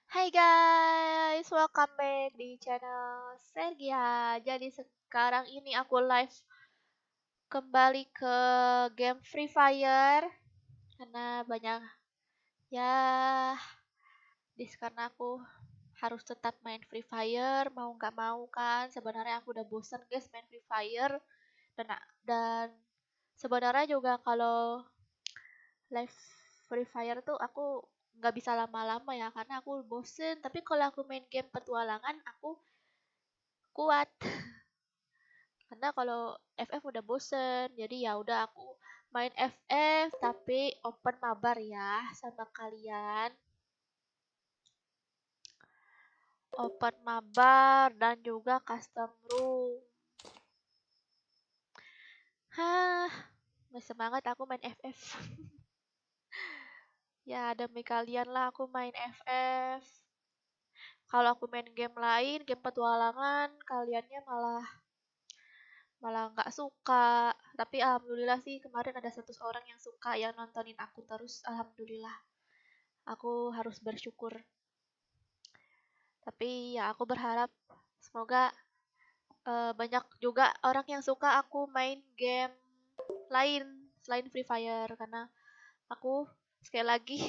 Hai guys, welcome back di channel Sergia. Jadi sekarang ini aku live kembali ke game Free Fire karena banyak ya karena aku harus tetap main Free Fire mau nggak mau kan. Sebenarnya aku udah bosan guys main Free Fire dan sebenarnya juga kalau live Free Fire tuh aku nggak bisa lama-lama ya karena aku bosen. Tapi kalau aku main game petualangan aku kuat. Karena kalau FF udah bosen, jadi ya udah aku main FF tapi open mabar ya sama kalian. Open mabar dan juga custom room. Hah, nggak semangat aku main FF. Ya demi kalian lah aku main FF. Kalau aku main game lain, game petualangan, kaliannya malah malah nggak suka. Tapi alhamdulillah sih kemarin ada 100 orang yang suka yang nontonin aku terus. Alhamdulillah. Aku harus bersyukur. Tapi ya aku berharap semoga banyak juga orang yang suka aku main game lain selain Free Fire karena aku sekali lagi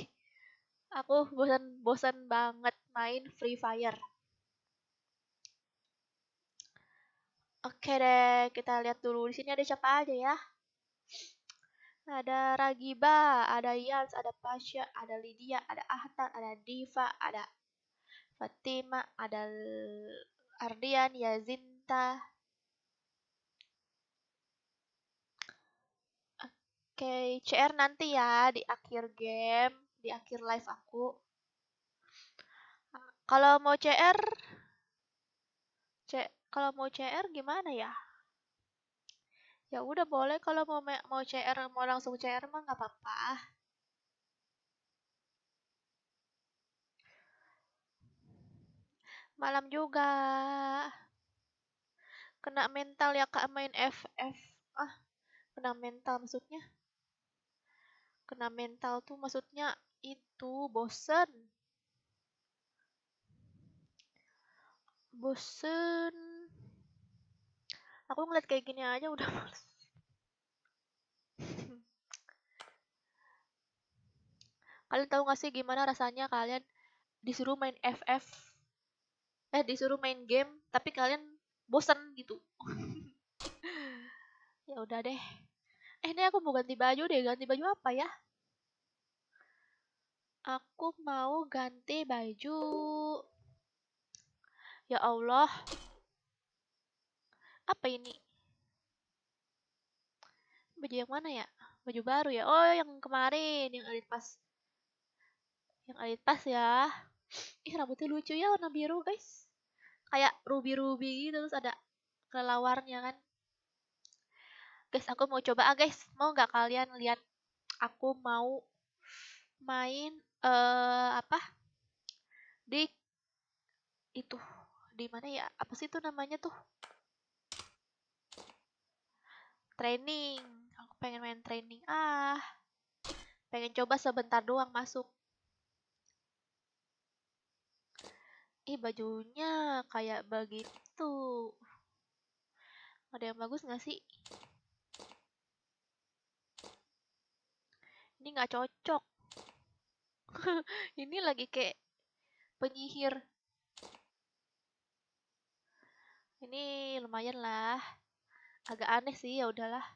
aku bosan banget main Free Fire. Oke deh, kita lihat dulu di sini ada siapa aja ya. Ada Ragiba, ada Yans, ada Pasha, ada Lydia, ada Ahtan, ada Diva, ada Fatima, ada Ardian, Yazinta. Oke, CR nanti ya di akhir game, di akhir live aku. Kalau mau CR, kalau mau CR gimana ya? Ya udah boleh kalau mau CR mau langsung CR mah nggak apa-apa. Malam juga. Kena mental ya Kak main FF. Ah, kena mental maksudnya. Kena mental tuh maksudnya itu bosen. Bosen. Aku ngeliat kayak gini aja udah males. Kalian tahu gak sih gimana rasanya kalian disuruh main FF, disuruh main game, tapi kalian bosen gitu. Ya udah deh. Ini aku mau ganti baju deh. Ganti baju apa ya? Aku mau ganti baju. Ya Allah, apa ini? Baju yang mana ya? Baju baru ya? Oh, yang kemarin, yang Elite Pass. Yang Elite Pass ya. Ih, rambutnya lucu ya warna biru, guys. Kayak ruby-ruby gitu terus ada kelawarnya kan. Guys, aku mau coba guys. Mau nggak kalian lihat aku mau main apa? Di itu di mana ya? Apa sih itu namanya tuh? Training. Aku pengen main training. Pengen coba sebentar doang masuk. Ih, bajunya kayak begitu. Ada yang bagus nggak sih? Ini nggak cocok. Ini lagi kayak penyihir. Ini lumayan lah. Agak aneh sih, ya udahlah.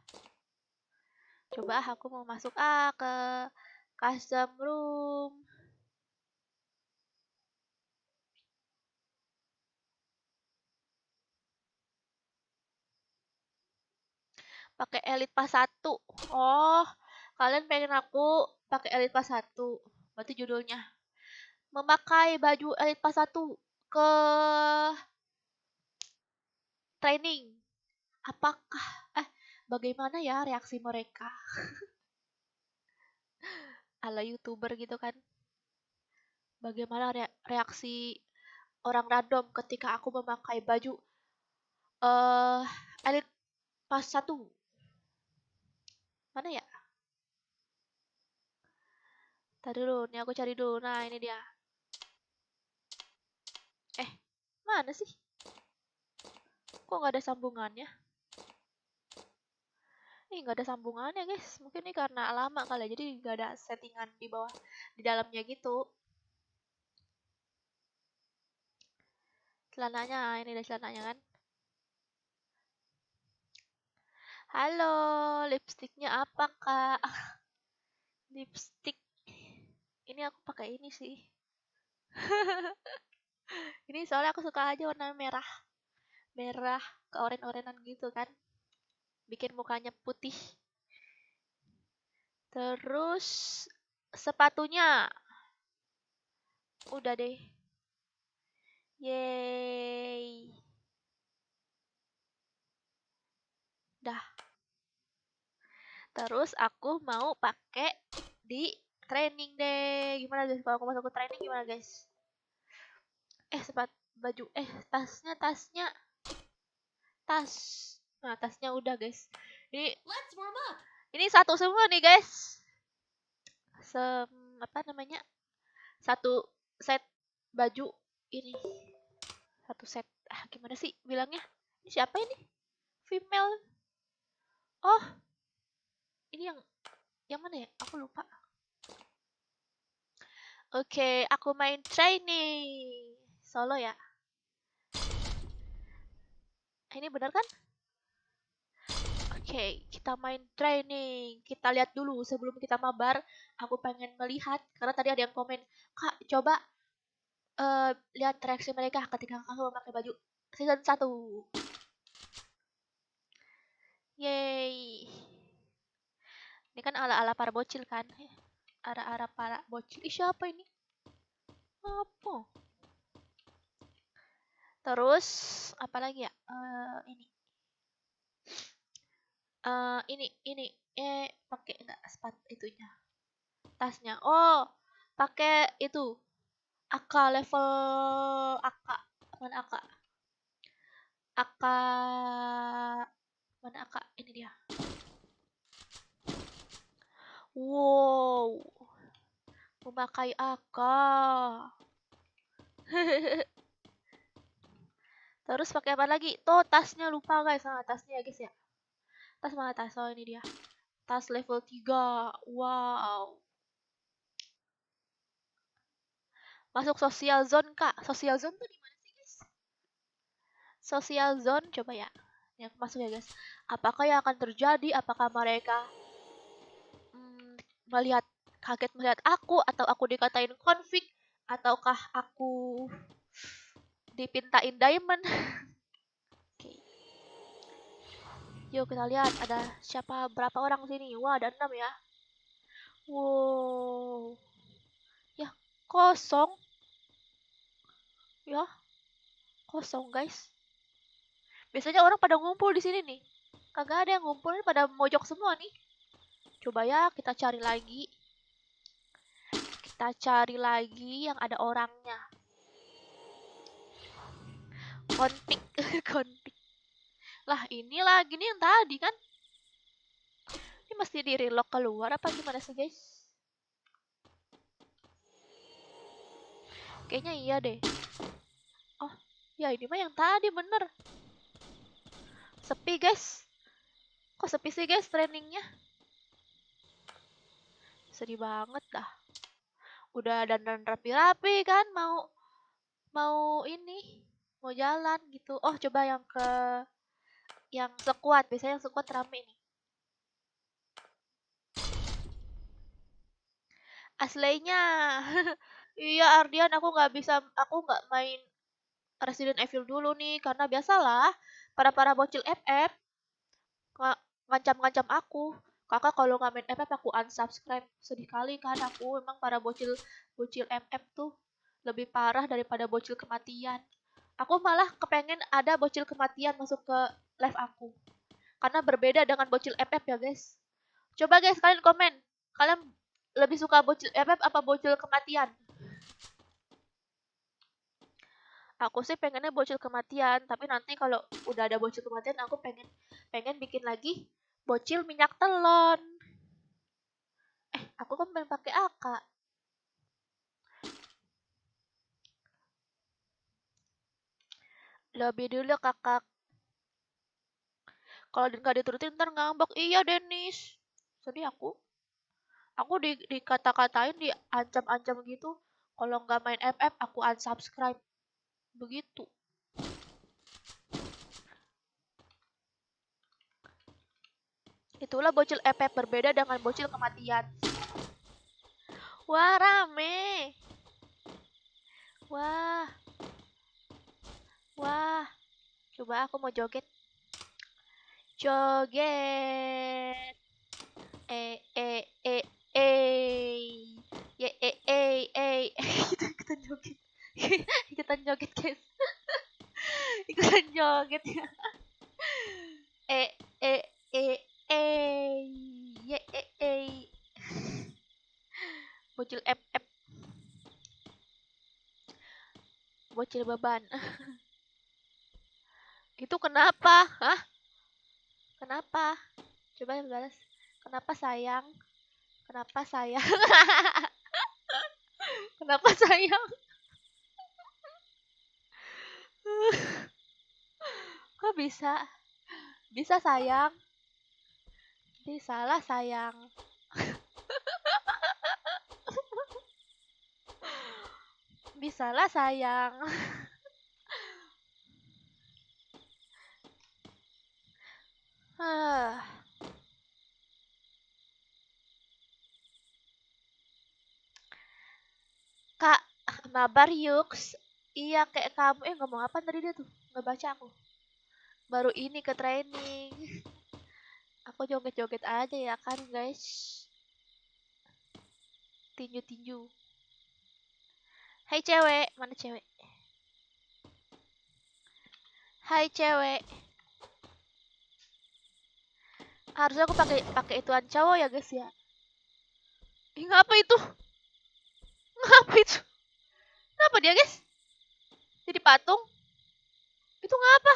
Coba aku mau masuk ke custom room. Pakai Elite Pass 1. Oh, kalian pengen aku pakai Elite Pass 1. Berarti judulnya memakai baju Elite Pass 1 ke training. Apakah bagaimana ya reaksi mereka? Ala YouTuber gitu kan. Bagaimana reaksi orang random ketika aku memakai baju eh Elite Pass 1. Mana ya? Tadi dulu, nih aku cari dulu. Nah, ini dia. Mana sih? Kok nggak ada sambungannya? Ih, nggak ada sambungannya, guys. Mungkin ini karena lama kali ya, jadi nggak ada settingan di bawah, di dalamnya gitu. Celananya, ini ada celananya kan. Halo, lipstiknya apa, Kak? Lipstick. Ini aku pakai ini sih. Ini soalnya aku suka aja warna merah. Merah ke oren-orenan gitu kan. Bikin mukanya putih. Terus sepatunya. Udah deh. Yeay. Dah. Terus aku mau pakai di training deh. Gimana guys? Kalau aku masuk ke training gimana guys? Baju. Tasnya. Tas. Nah, tasnya udah guys. Ini Let's warm up. Ini satu semua nih guys. Apa namanya? Satu set baju ini. Satu set. Gimana sih bilangnya? Ini siapa ini? Female. Oh. Ini yang mana ya? Aku lupa. Oke, aku main training. Solo ya. Ini benar kan? Oke, kita main training. Kita lihat dulu sebelum kita mabar. Aku pengen melihat karena tadi ada yang komen, "Kak, coba lihat reaksi mereka ketika kamu memakai baju season 1." Yeay. Ini kan ala-ala para bocil kan? Ara-ara para bocil. Ih, siapa ini? Apa? Terus apa lagi ya? Ini pakai enggak sepatu itunya, tasnya. Oh, pakai itu AK level AK. Mana AK? AK mana AK? Ini dia. Wow, memakai AK. Terus pakai apa lagi? Tuh tasnya lupa guys, sama tasnya ya guys ya. Tas mana tas? Oh ini dia. Tas level 3. Wow. Masuk social zone, Kak. Social zone tuh di mana sih, guys? Social zone coba ya. Yang masuk ya, guys. Apakah yang akan terjadi? Apakah mereka melihat kaget melihat aku, atau aku dikatain konflik, ataukah aku dipintain diamond? Oke. Yuk kita lihat ada berapa orang sini. Wah, ada 6 ya. Wow. Ya, kosong. Ya, kosong guys. Biasanya orang pada ngumpul di sini nih. Kagak ada yang ngumpul, ini pada mojok semua nih. Coba ya, kita cari lagi. Kita cari lagi yang ada orangnya. Konflik, konflik. Lah, ini lagi nih yang tadi kan. Ini mesti di relock keluar apa gimana sih, guys? Kayaknya iya deh. Oh, ya ini mah yang tadi bener. Sepi, guys. Kok sepi sih, guys, trainingnya? Sedih banget dah. Udah dandan rapi-rapi kan, mau ini, mau jalan gitu. Oh, coba yang sekuat. Biasanya yang sekuat rame nih. Aslinya. Iya, Ardian, aku nggak main Resident Evil dulu nih, karena biasalah para bocil FF ngancam-ngancam aku. Kakak kalau nggak main FF aku unsubscribe. Sedih kali kan aku, emang para bocil FF tuh lebih parah daripada bocil kematian. Aku malah kepengen ada bocil kematian masuk ke live aku. Karena berbeda dengan bocil FF ya guys. Coba guys kalian komen. Kalian lebih suka bocil FF apa bocil kematian? Aku sih pengennya bocil kematian, tapi nanti kalau udah ada bocil kematian aku pengen bikin lagi bocil minyak telon. Aku kan pengen pakai AK. Lebih dulu kakak. Kalau nggak diturutin ntar ngambek. Iya Denis. Sedih aku. Aku dikata-katain, diancam-ancam gitu. Kalau nggak main FF, aku unsubscribe. Begitu. Itulah bocil FF berbeda dengan bocil kematian. Wah, rame. Wah, wah. Coba aku mau joget. Joget. Eh. Ya, Ikutan joget. Ikutan joget, guys. Ikutan joget ya. Eh, eh, eh, Ya, Bocil FF. Bocil beban. Itu kenapa? Hah? Kenapa? Coba balas. Kenapa sayang? Kenapa sayang? Kenapa sayang? Kok bisa? Bisa sayang? Bisa lah sayang. Bisa lah sayang. Kak, mabar yuks. Iya kayak kamu. Ngomong apa tadi dia tuh? Nggak baca aku. Baru ini ke training. Aku joget-joget aja ya kan guys. Tinju-tinju. Hai cewek, mana cewek? Hai cewek. Harusnya aku pakai pakai ituan cowok ya guys ya. Ngapa itu? Ngapa itu? Kenapa dia guys? Jadi patung? Itu ngapa?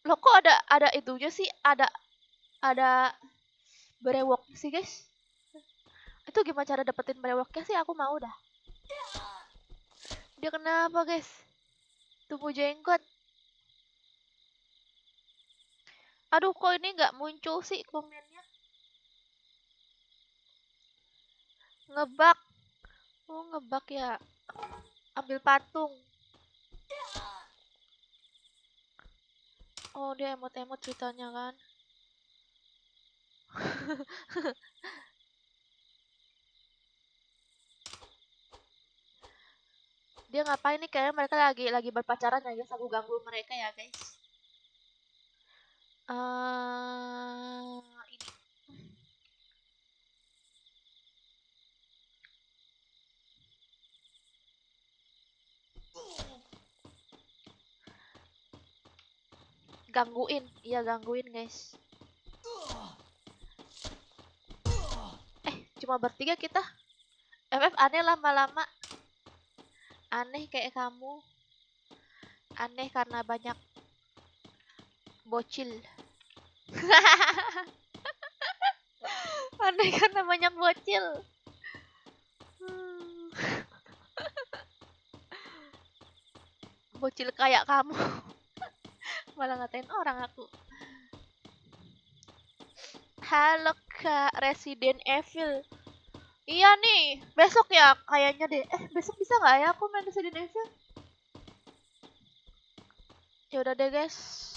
Loh kok ada itunya sih? Ada brewok sih guys. Itu gimana cara dapetin brewoknya sih? Aku mau dah. Dia kenapa guys? Tumbuh jenggot. Aduh kok ini nggak muncul sih komennya? Ngebak. Oh ngebak ya. Ambil patung. Oh dia emot-emot ceritanya kan. Dia ngapain nih? Kayaknya mereka lagi berpacaran ya guys. Aku ganggu mereka ya guys. Ini gangguin. Iya gangguin guys. Cuma bertiga kita. FF aneh lama-lama. Aneh kayak kamu. Aneh karena banyak bocil. Aneh karena banyak bocil. Bocil kayak kamu. Malah ngatain orang aku. Halo Kak Resident Evil. Iya nih, besok ya kayaknya deh. Besok bisa nggak ya aku main Resident Evil? Ya udah deh guys.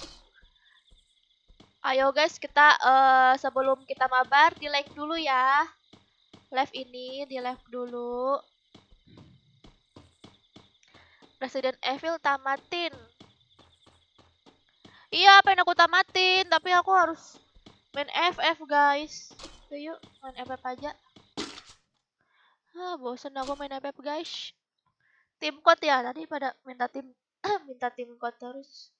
Ayo guys, kita sebelum kita mabar di like dulu ya. Live ini di live dulu. Resident Evil tamatin. Iya, pengen aku tamatin, tapi aku harus main FF guys. Yuk, main FF aja. Bosen aku main FF guys. Tim code ya, tadi pada minta tim minta tim code terus.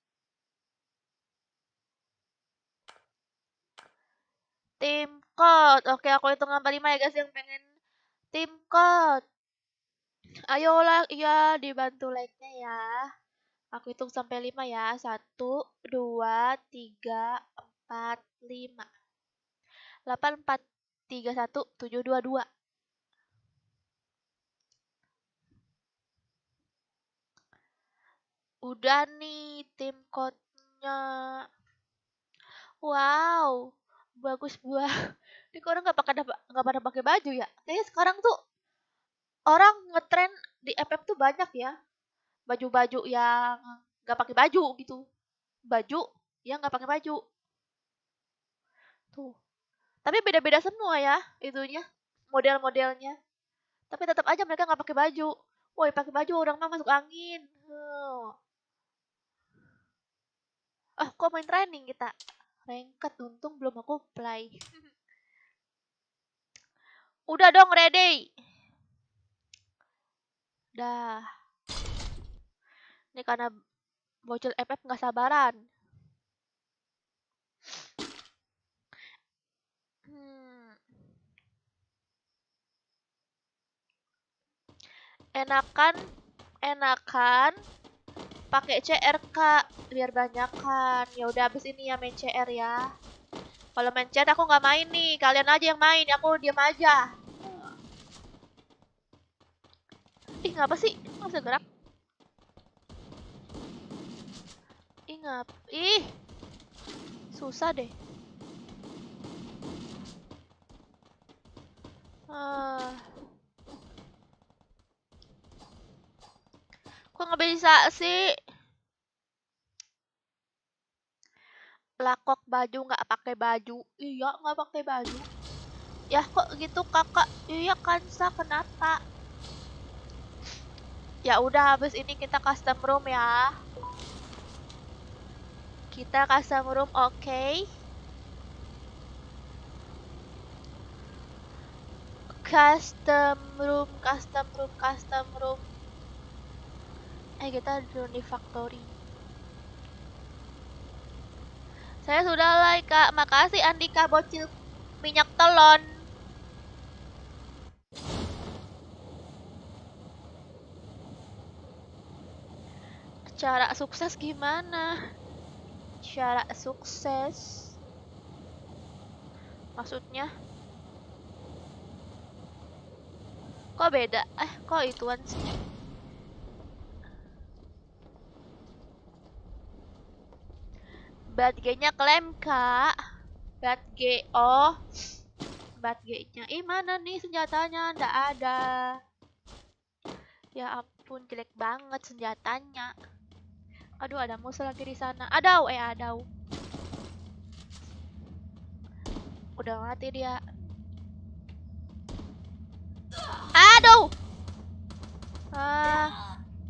Tim code. Oke, aku hitung sampai 5 ya guys yang pengen tim code. Ayolah, iya dibantu like-nya ya. Aku hitung sampai 5 ya. 1, 2, 3, 4, 5. 8, 4, 3, 1, 7, 2, 2. Udah nih tim code-nya. Wow, bagus buah. Ini kok orang nggak pada pakai baju ya? Kayaknya sekarang tuh orang ngetren di FF tuh banyak ya. Baju-baju yang nggak pakai baju gitu. Baju yang nggak pakai baju. Tuh. Tapi beda-beda semua ya itunya, model-modelnya. Tapi tetap aja mereka nggak pakai baju. Woi, pakai baju orang mah masuk angin. Ah, kok main training kita? Ranked, untung belum aku play. Udah dong, ready. Dah. Ini karena bocil FF nggak sabaran. Hmm. Enakan pakai CR Kak, biar banyak kan. Ya udah habis ini ya main CR ya. Kalau main chat aku nggak main nih, kalian aja yang main, aku diam aja. Ih, ngapa sih? Nggak bisa gerak. Ih, susah deh. Ah, kok nggak bisa sih? Lakok baju nggak pakai baju. Iya, nggak pakai baju. Ya kok gitu kakak? Iya Kansa, kenapa? Ya udah habis ini kita custom room ya. Kita custom room, oke? Custom room, custom room, custom room. Kita dulu di factory. Saya sudah like kak, makasih Andika bocil minyak telon. Cara sukses gimana? Cara sukses? Maksudnya? Kok beda? Kok ituan sih? Bad G-nya klaim kak. Bad G, oh. Bad G-nya. Mana nih senjatanya? Nggak ada. Ya ampun, jelek banget senjatanya. Aduh, ada musuh lagi di sana. Adau. Udah mati dia. Aduh.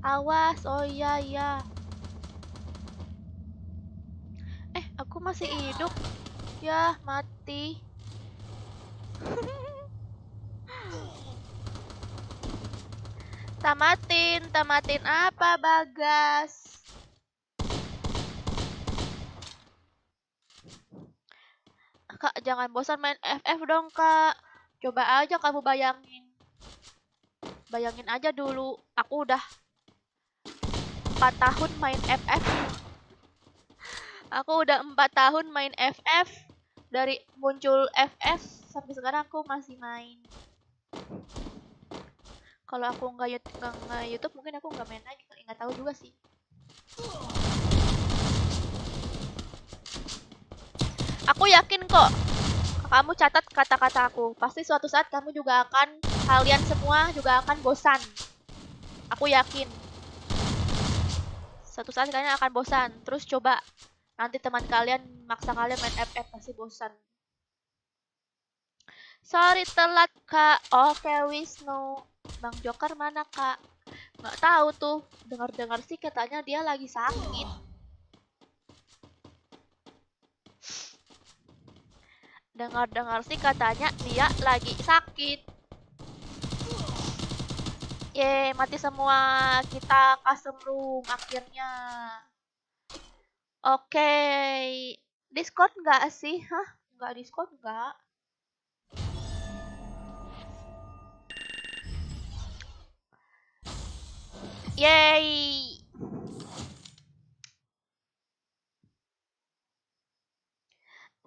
Awas. Oh iya. Aku masih hidup. Ya, mati. Tamatin apa, Bagas? Kak, jangan bosan main FF dong, Kak. Coba aja kamu bayangin. Bayangin aja dulu, aku udah 4 tahun main FF. Aku udah 4 tahun main FF. Dari muncul FF sampai sekarang aku masih main. Kalau aku nggak YouTube mungkin aku nggak main lagi, nggak tahu juga sih. Aku yakin kok, kamu catat kata-kata aku. Pasti suatu saat kalian semua juga akan bosan. Aku yakin. Suatu saat kalian akan bosan. Terus coba nanti teman kalian maksa kalian main FF, pasti bosan. Sorry telat kak. Oke Wisnu. Bang Joker mana kak? Nggak tahu tuh. Dengar-dengar sih katanya dia lagi sakit. Dengar-dengar sih katanya dia lagi sakit. Yeay, mati semua. Kita custom room akhirnya. Oke. Discord nggak sih? Hah? Nggak Discord nggak? Yeay.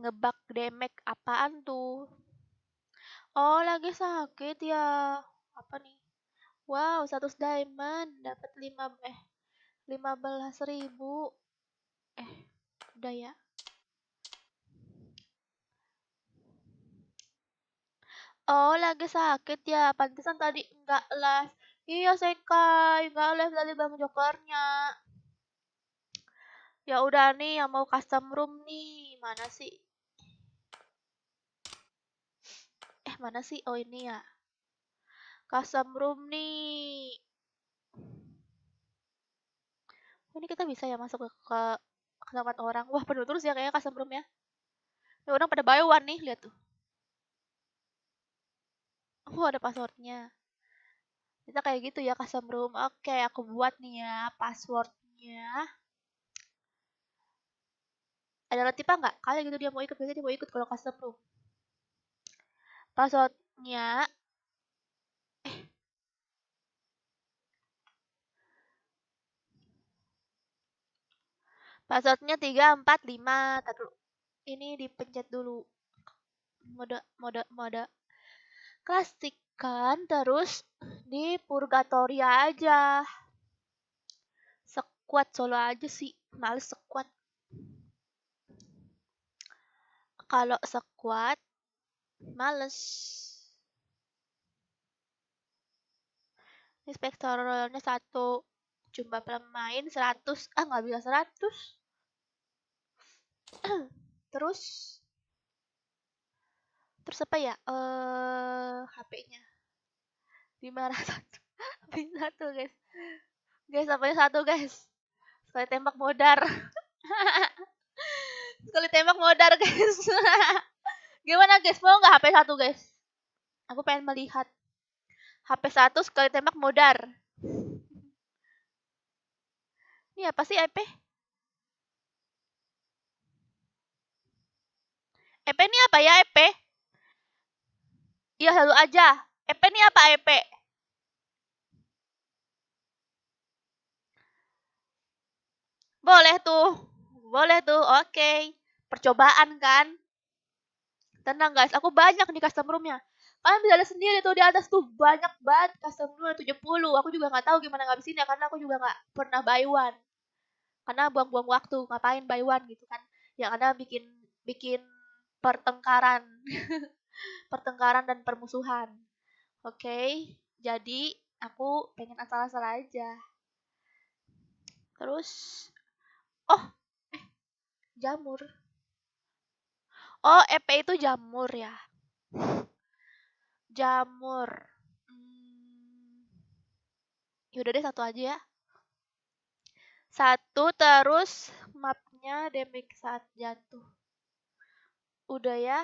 Ngebug damage apaan tuh? Oh, lagi sakit ya. Apa nih? Wow, 100 diamond dapat 15.000. Udah ya. Oh, lagi sakit ya. Pantesan tadi enggak live. Iya, Sekai, enggak live tadi Bang Jokernya. Ya udah nih, yang mau custom room nih. Mana sih? Mana sih? Oh, ini ya. Custom room nih. Oh, ini kita bisa ya masuk ke tempat orang. Wah, penuh terus ya kayaknya custom room ya. Ya orang pada buy one nih, lihat tuh. Oh, ada passwordnya. Kita kayak gitu ya custom room. Oke, aku buat nih ya passwordnya. Ada Latifa nggak? Kalian gitu dia mau ikut, biasanya dia mau ikut kalau custom room. Passwordnya passwordnya 345. Tadi ini dipencet dulu. Mode klasikan, terus di purgatoria aja. Sekuat solo aja sih, males sekuat. Kalau sekuat males. Ini spektoralnya 1. Jumlah pemain 100. Nggak bisa 100. Terus apa ya? HP-nya 501. Bisa tuh guys. Guys, HP-nya 1 guys. Sekali tembak modar. Sekali tembak modar guys. Gimana guys? Mau nggak HP 1 guys? Aku pengen melihat. HP 1 sekali tembak modar. Ini apa sih EP? EP ini apa ya EP? Iya, satu aja. EP ini apa EP? Boleh tuh. Boleh tuh. Oke. Percobaan kan? Tenang guys, aku banyak nih custom roomnya. Kalian bisa lihat sendiri tuh di atas tuh banyak banget custom room 70. Aku juga nggak tahu gimana ngabisinnya karena aku juga nggak pernah buy one. Karena buang-buang waktu, ngapain buy one gitu kan? Ya karena bikin bikin pertengkaran, pertengkaran dan permusuhan. Oke, jadi aku pengen asal-asal aja. Terus, oh, jamur. Oh, EP itu jamur ya. Jamur. Yaudah deh satu aja ya. Satu terus mapnya damage saat jatuh. Udah ya.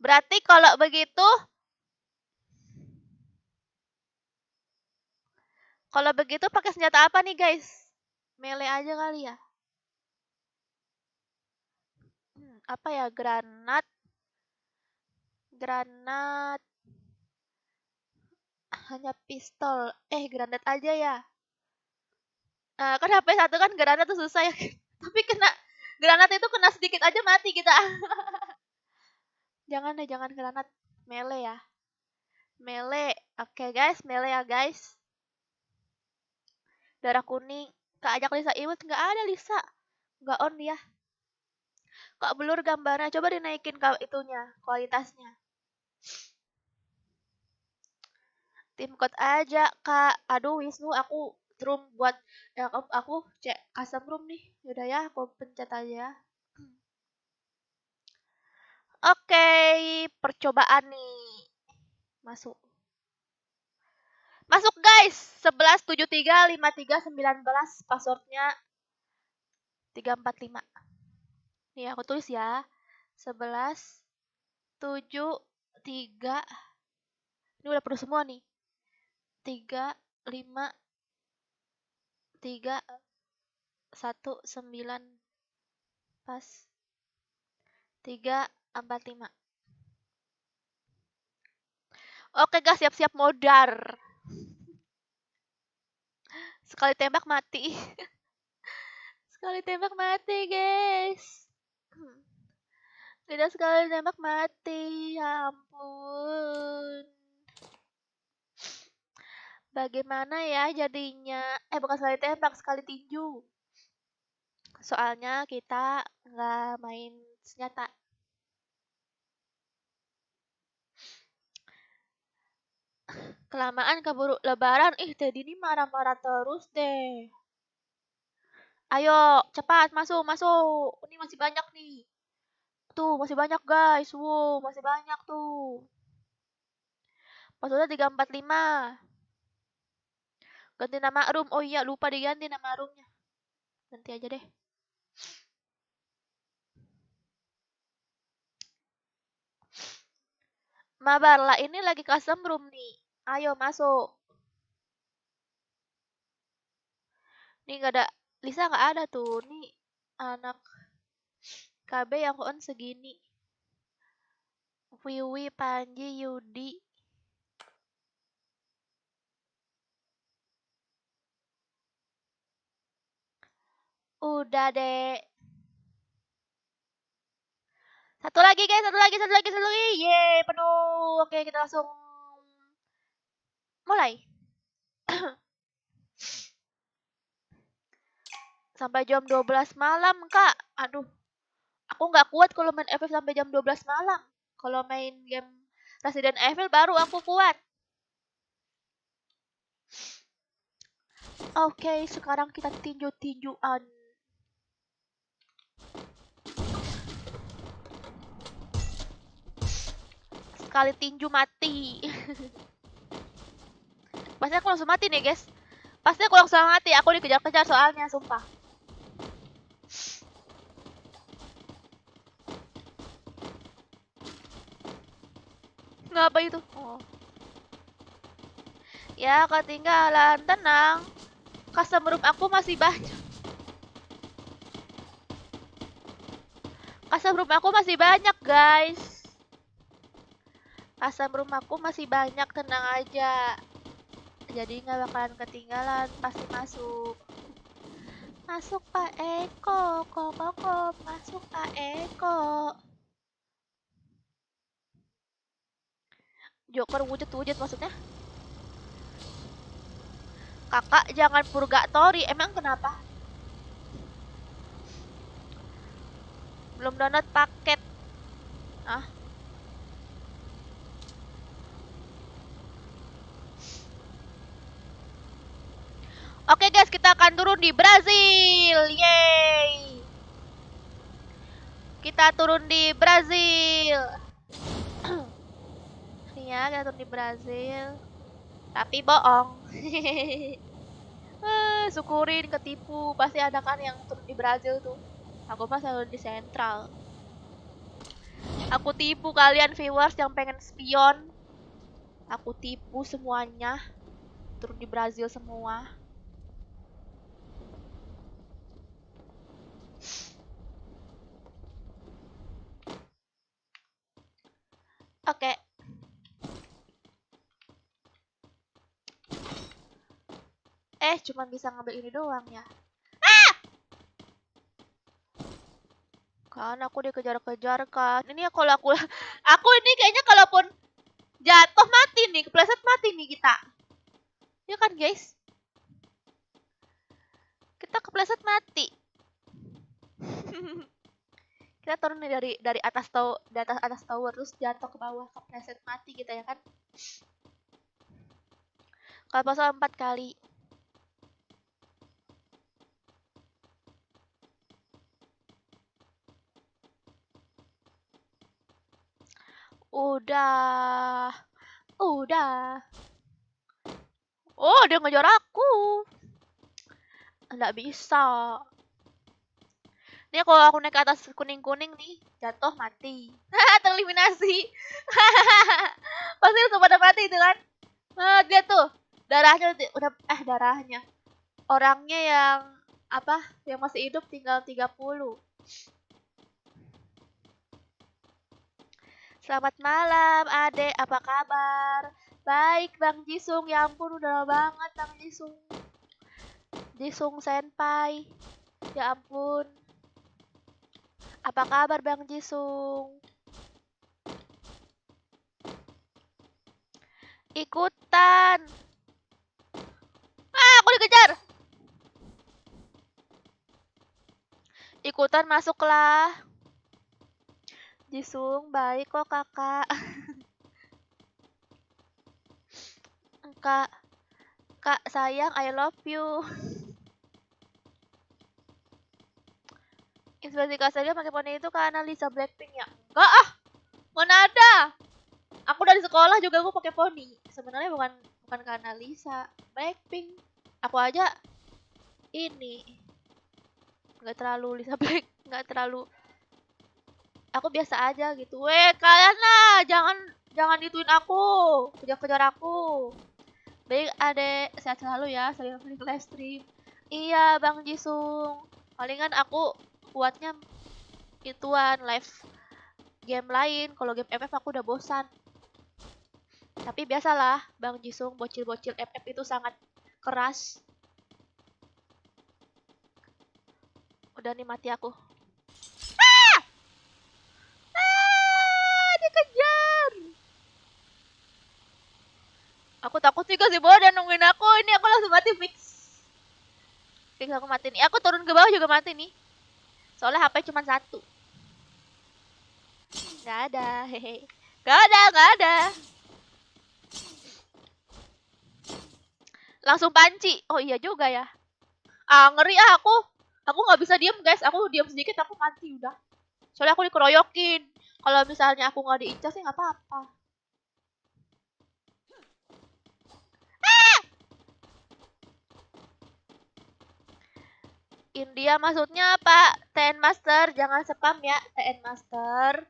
Berarti kalau begitu pakai senjata apa nih guys? Melee aja kali ya. Apa ya? Granat. Hanya pistol. Granat aja ya. Kan HP 1 kan granat tuh susah ya. Tapi granat itu kena sedikit aja mati kita. Jangan granat. Melee ya. Melee. Oke guys, melee ya guys. Darah kuning. Kak ajak Lisa Iwet, nggak ada Lisa. Nggak on ya. Kak blur gambarnya. Coba dinaikin itunya, kualitasnya. Tim code aja Kak. Aduh Wisnu, aku room buat ya, aku cek custom room nih. Yaudah ya, aku pencet aja. Oke, percobaan nih. Masuk. Masuk guys. 11735319 passwordnya 345. Nih aku tulis ya. 1173. Ini udah penuh semua nih. 35319 pas 345. Oke guys, siap-siap modar. Sekali tembak mati. Sekali tembak mati, guys. Tidak sekali tembak mati. Ya ampun. Bagaimana ya jadinya? Bukan sekali tembak, sekali tinju. Soalnya kita nggak main senjata. Kelamaan keburu lebaran, Teddy ini marah-marah terus deh. Ayo, cepat masuk, masuk. Ini masih banyak nih. Tuh, masih banyak guys. Wow, masih banyak tuh. Maksudnya 345. Ganti nama room. Oh iya, lupa diganti nama roomnya. Ganti aja deh. Mabar lah, ini lagi custom room nih. Ayo masuk. Nih nggak ada, Lisa nggak ada tuh. Nih anak KB yang on segini. Wiwi, Panji, Yudi. Udah deh. Satu lagi guys, satu lagi, satu lagi, satu lagi. Yeay, penuh. Oke, kita langsung mulai. Sampai jam 12 malam, Kak. Aduh, aku nggak kuat kalau main FF sampai jam 12 malam. Kalau main game Resident Evil baru aku kuat. Oke, sekarang kita tinju-tinjuan. Sekali tinju mati. Pasti aku langsung mati nih, guys. Pasti aku langsung mati. Aku dikejar-kejar soalnya, sumpah. Ngapa itu? Oh. Ya, ketinggalan. Tenang. Custom room aku masih banyak. Custom room aku masih banyak, guys. Custom room aku masih banyak, tenang aja. Jadi nggak bakalan ketinggalan, pasti masuk. Masuk Pak Eko, kok masuk Pak Eko. Joker wujud-wujud maksudnya? Kakak jangan purgatory, emang kenapa? Belum download paket. Ah. Oke guys, kita akan turun di Brazil. Yeay. Kita turun di Brazil. Nih ya, kita turun di Brazil. Tapi bohong. Syukurin ketipu. Pasti ada kan yang turun di Brazil tuh. Aku mah selalu di Central. Aku tipu kalian viewers yang pengen spion. Aku tipu semuanya. Turun di Brazil semua. Oke. Cuma bisa ngambil ini doang ya. Kan aku dikejar-kejar kan. Ini ya kalau aku ini kayaknya kalaupun jatuh mati nih, kepleset mati nih kita. Ya kan guys? Kita kepleset mati. Kita turun nih dari atas atas tower terus jatuh ke bawah, kepleset mati kita ya kan? Kalau pasal 4 kali. Udah. Oh, dia ngejar aku. Nggak bisa. Ini kalau aku naik ke atas kuning-kuning nih, jatuh mati. Tereliminasi. Pasti langsung pada mati itu kan. Dia tuh darahnya udah darahnya. Orangnya yang apa? Yang masih hidup tinggal 30. Selamat malam, Ade. Apa kabar? Baik, Bang Jisung. Ya ampun, udah lama banget Bang Jisung. Jisung Senpai. Ya ampun. Apa kabar Bang Jisung? Ikutan. ikutan masuklah. Jisung, baik kok kakak. Kak, kak sayang, I love you. Inspirasi kak Saga pakai poni itu karena Lisa Blackpink ya? Enggak ah, mana ada. Aku dari sekolah juga aku pakai poni. Sebenarnya bukan karena Lisa Blackpink. Aku aja ini nggak terlalu Lisa Black, nggak terlalu. Aku biasa aja gitu. Kalian lah, jangan ituin aku, kejar-kejar aku. Baik adek, sehat selalu ya, sering live stream. Iya Bang Jisung, palingan aku kuatnya ituan live game lain. Kalau game FF aku udah bosan. Tapi biasalah Bang Jisung, bocil-bocil FF itu sangat keras. Udah nih mati aku. Dikejar. Aku takut sih si bawah dan nungguin aku. Ini aku langsung mati fix. Fix aku mati nih. Aku turun ke bawah juga mati nih. Soalnya HP cuma satu. Gak ada, hehe. Gak ada. Langsung panci. Oh iya juga ya. Ngeri aku. Aku nggak bisa diem guys. Aku diem sedikit aku mati udah. Soalnya aku dikeroyokin. Kalau misalnya aku nggak diincar sih nggak apa-apa. India maksudnya Pak TN Master. Jangan spam ya TN Master.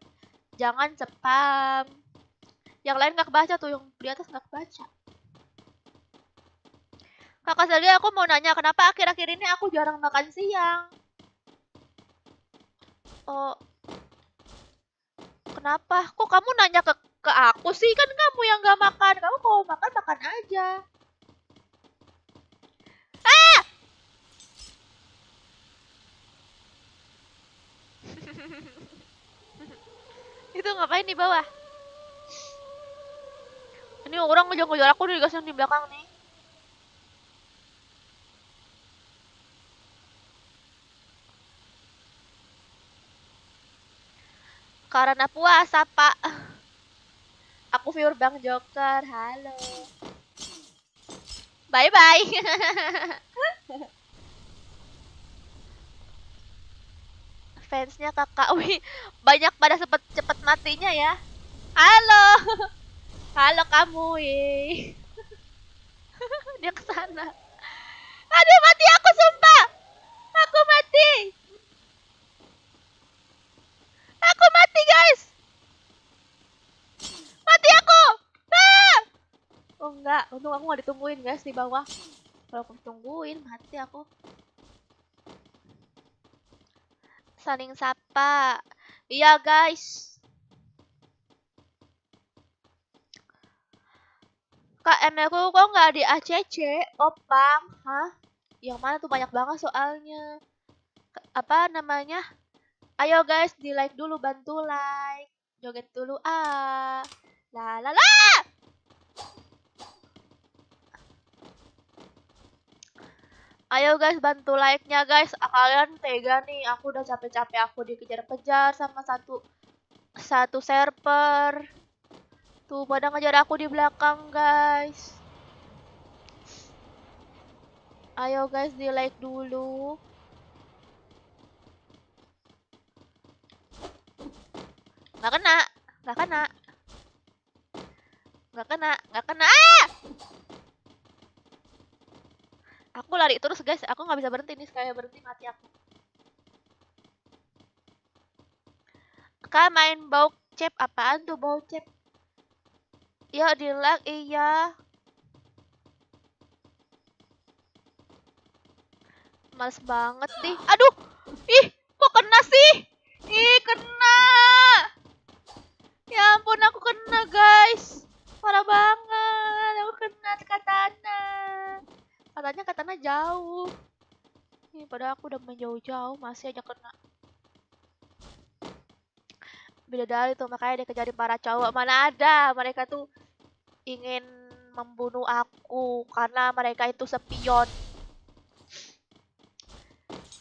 Jangan spam. Yang lain nggak kebaca tuh. Yang di atas nggak kebaca. Kakak Selgi, aku mau nanya, kenapa akhir-akhir ini aku jarang makan siang? Oh, kenapa? Kok kamu nanya ke aku sih? Kan kamu yang gak makan. Kamu kalau makan, makan aja. Itu ngapain di bawah? Ini orang ngejar-ngejar aku di gas yang di belakang nih. Karena puasa, Pak. Aku viewer Bang Joker. Halo. Bye-bye. Fansnya kakak. Wih, banyak pada cepet matinya ya. Halo. Halo kamu, wih. Dia kesana. Aduh, mati aku sumpah. Aku mati. Aku mati, guys. Mati aku. Ah! Oh enggak, untung aku nggak ditungguin guys di bawah. Kalau aku tungguin mati aku. Saling sapa. Iya guys. Kak ML ku kok nggak di ACC? Opang, hah? Yang mana tuh banyak banget soalnya. Apa namanya? Ayo guys, di like dulu, bantu like. Joget dulu La la la. Ayo guys, bantu like-nya guys. Kalian tega nih, aku udah capek-capek aku dikejar-kejar sama satu server. Tuh pada ngejar aku di belakang guys. Ayo guys, di like dulu. Gak kena. Aku lari terus guys, aku nggak bisa berhenti nih, sekali berhenti mati aku. Kak main bau cep, apaan tuh bau cep? Yuk di like, iya. Males banget nih. Aduh, ih, kok kena sih? Ih, kena. Ya ampun, aku kena guys. Parah banget, aku kena katana. Katanya jauh. Nih, padahal aku udah menjauh-jauh, masih aja kena. Bidadari tuh, makanya dia kejarin para cowok. Mana ada, mereka tuh ingin membunuh aku karena mereka itu spion.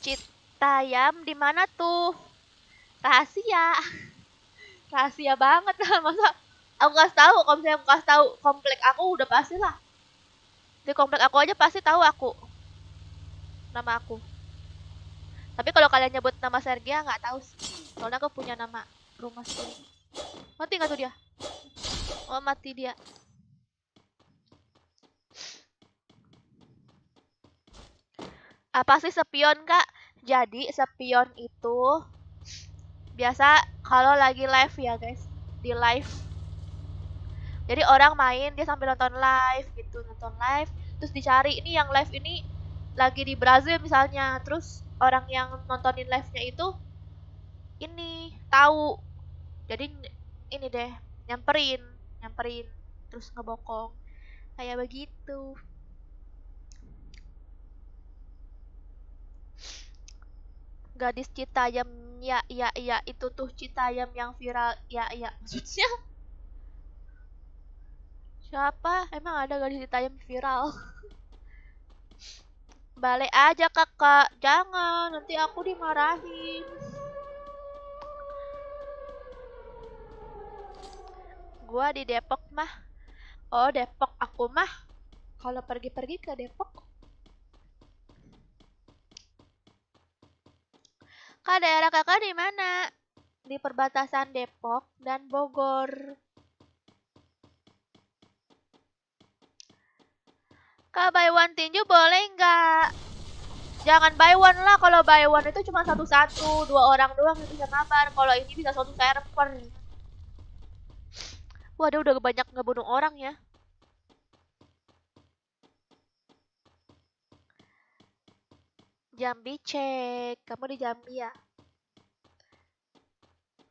Cheat Citayam di mana tuh? Rahasia. Rahasia banget lah. Masa aku kasih tahu? Kalau misalnya aku kasih tahu komplek aku udah pasti lah. Di komplek aku aja pasti tahu aku. Nama aku. Tapi kalau kalian nyebut nama Sergia nggak tahu sih. Soalnya aku punya nama rumah sendiri. Mati nggak tuh dia? Oh mati dia. Apa sih sepion kak? Jadi sepion itu biasa kalau lagi live ya guys. Di live. Jadi orang main dia sambil nonton live gitu, nonton live. Terus dicari ini yang live ini lagi di Brazil misalnya. Terus orang yang nontonin live-nya itu ini tahu. Jadi ini deh nyamperin, nyamperin terus ngebokong. Kayak begitu. Gadis Citayam ya itu tuh Citayam yang viral ya maksudnya siapa emang ada gadis Citayam viral. Balik aja kakak, jangan nanti aku dimarahin. Gua di Depok mah. Oh Depok aku mah kalau pergi-pergi ke Depok. Kak daerah kakak di mana? Di perbatasan Depok dan Bogor. Kak buy one tinju boleh nggak? Jangan buy one lah, kalau buy one itu cuma satu-satu, 2 orang doang yang bisa mabar. Kalau ini bisa satu server. Wah, dia udah banyak ngebunuh orang ya. Jambi cek, kamu di Jambi ya?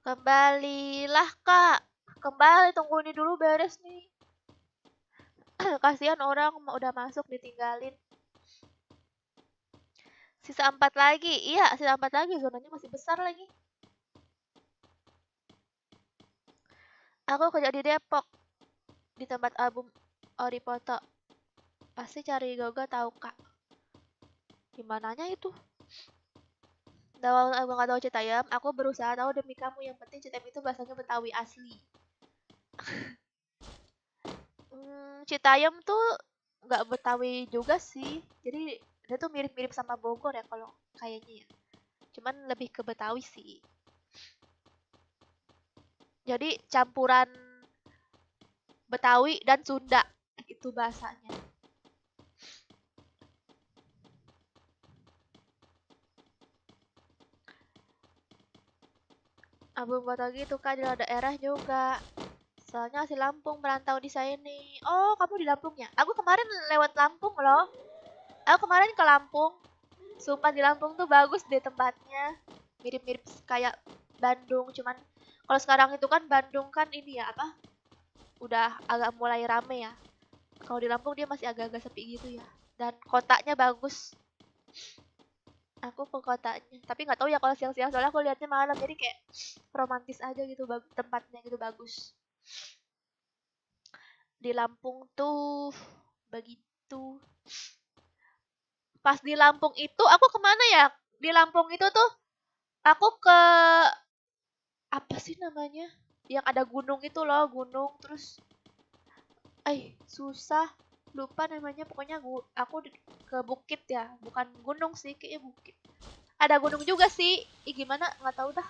Kembalilah kak, kembali tunggu ini dulu beres nih. Kasihan orang udah masuk ditinggalin. Sisa 4 lagi, iya sisa 4 lagi, zonanya masih besar lagi. Aku kerja di Depok, di tempat album Ori Poto. Pasti cari Goga tahu kak. Gimananya itu? Kalau aku nggak tahu Citayam, aku berusaha tahu demi kamu. Yang penting Citayam itu bahasanya Betawi asli. Citayam tuh nggak Betawi juga sih. Jadi dia tuh mirip-mirip sama Bogor ya kalau kayaknya ya. Cuman lebih ke Betawi sih. Jadi campuran Betawi dan Sunda itu bahasanya. Abang Batak gitu kan di daerah juga. Soalnya si Lampung merantau di sini. Oh, kamu di Lampung ya? Aku kemarin lewat Lampung loh. Aku kemarin ke Lampung. Sumpah di Lampung tuh bagus deh tempatnya. Mirip-mirip kayak Bandung, cuman kalau sekarang itu kan Bandung kan ini ya apa? Udah agak mulai rame ya. Kalau di Lampung dia masih agak-agak sepi gitu ya. Dan kotanya bagus. Aku ke kotanya, tapi nggak tahu ya kalau siang-siang soalnya aku lihatnya malam jadi kayak romantis aja gitu tempatnya gitu bagus. Di Lampung tuh begitu. Pas di Lampung itu aku kemana ya? Di Lampung itu tuh aku ke apa sih namanya? Yang ada gunung itu loh, gunung terus susah lupa namanya pokoknya aku ke bukit ya, bukan gunung sih kayaknya bukit. Ada gunung juga sih. Gimana nggak tahu dah.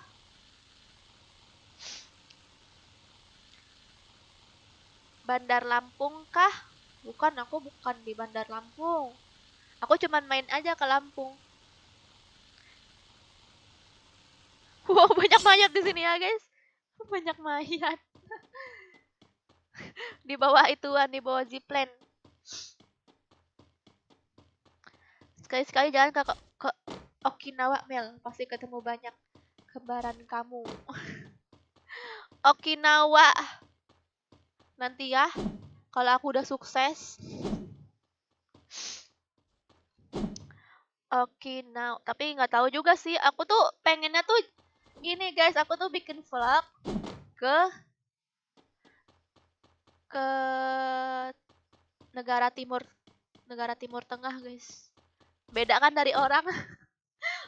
Bandar Lampung kah? Bukan, aku bukan di Bandar Lampung. Aku cuman main aja ke Lampung. Wow, banyak mayat di sini ya, guys. Banyak mayat. Di bawah ituan, di bawah zipline. Sekali-sekali jalan ke Okinawa, Mel. Pasti ketemu banyak kembaran kamu. Okinawa. Nanti ya, kalau aku udah sukses. Okinawa. Tapi nggak tahu juga sih. Aku tuh pengennya tuh gini guys. Aku tuh bikin vlog ke ke negara timur Tengah guys. Beda kan dari orang.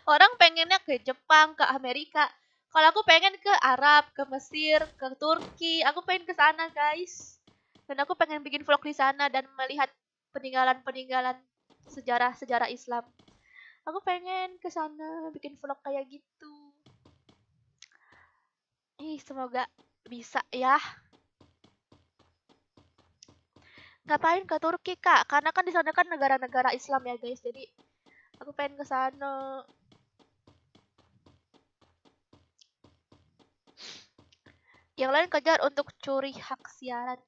Orang pengennya ke Jepang, ke Amerika. Kalau aku pengen ke Arab, ke Mesir, ke Turki. Aku pengen ke sana, guys. Dan aku pengen bikin vlog di sana dan melihat peninggalan-peninggalan sejarah-sejarah Islam. Aku pengen ke sana bikin vlog kayak gitu. Ih, semoga bisa ya. Ngapain ke Turki, Kak? Karena kan di sana kan negara-negara Islam ya, guys. Jadi aku pengen ke sana. Yang lain kejar untuk curi hak siaran.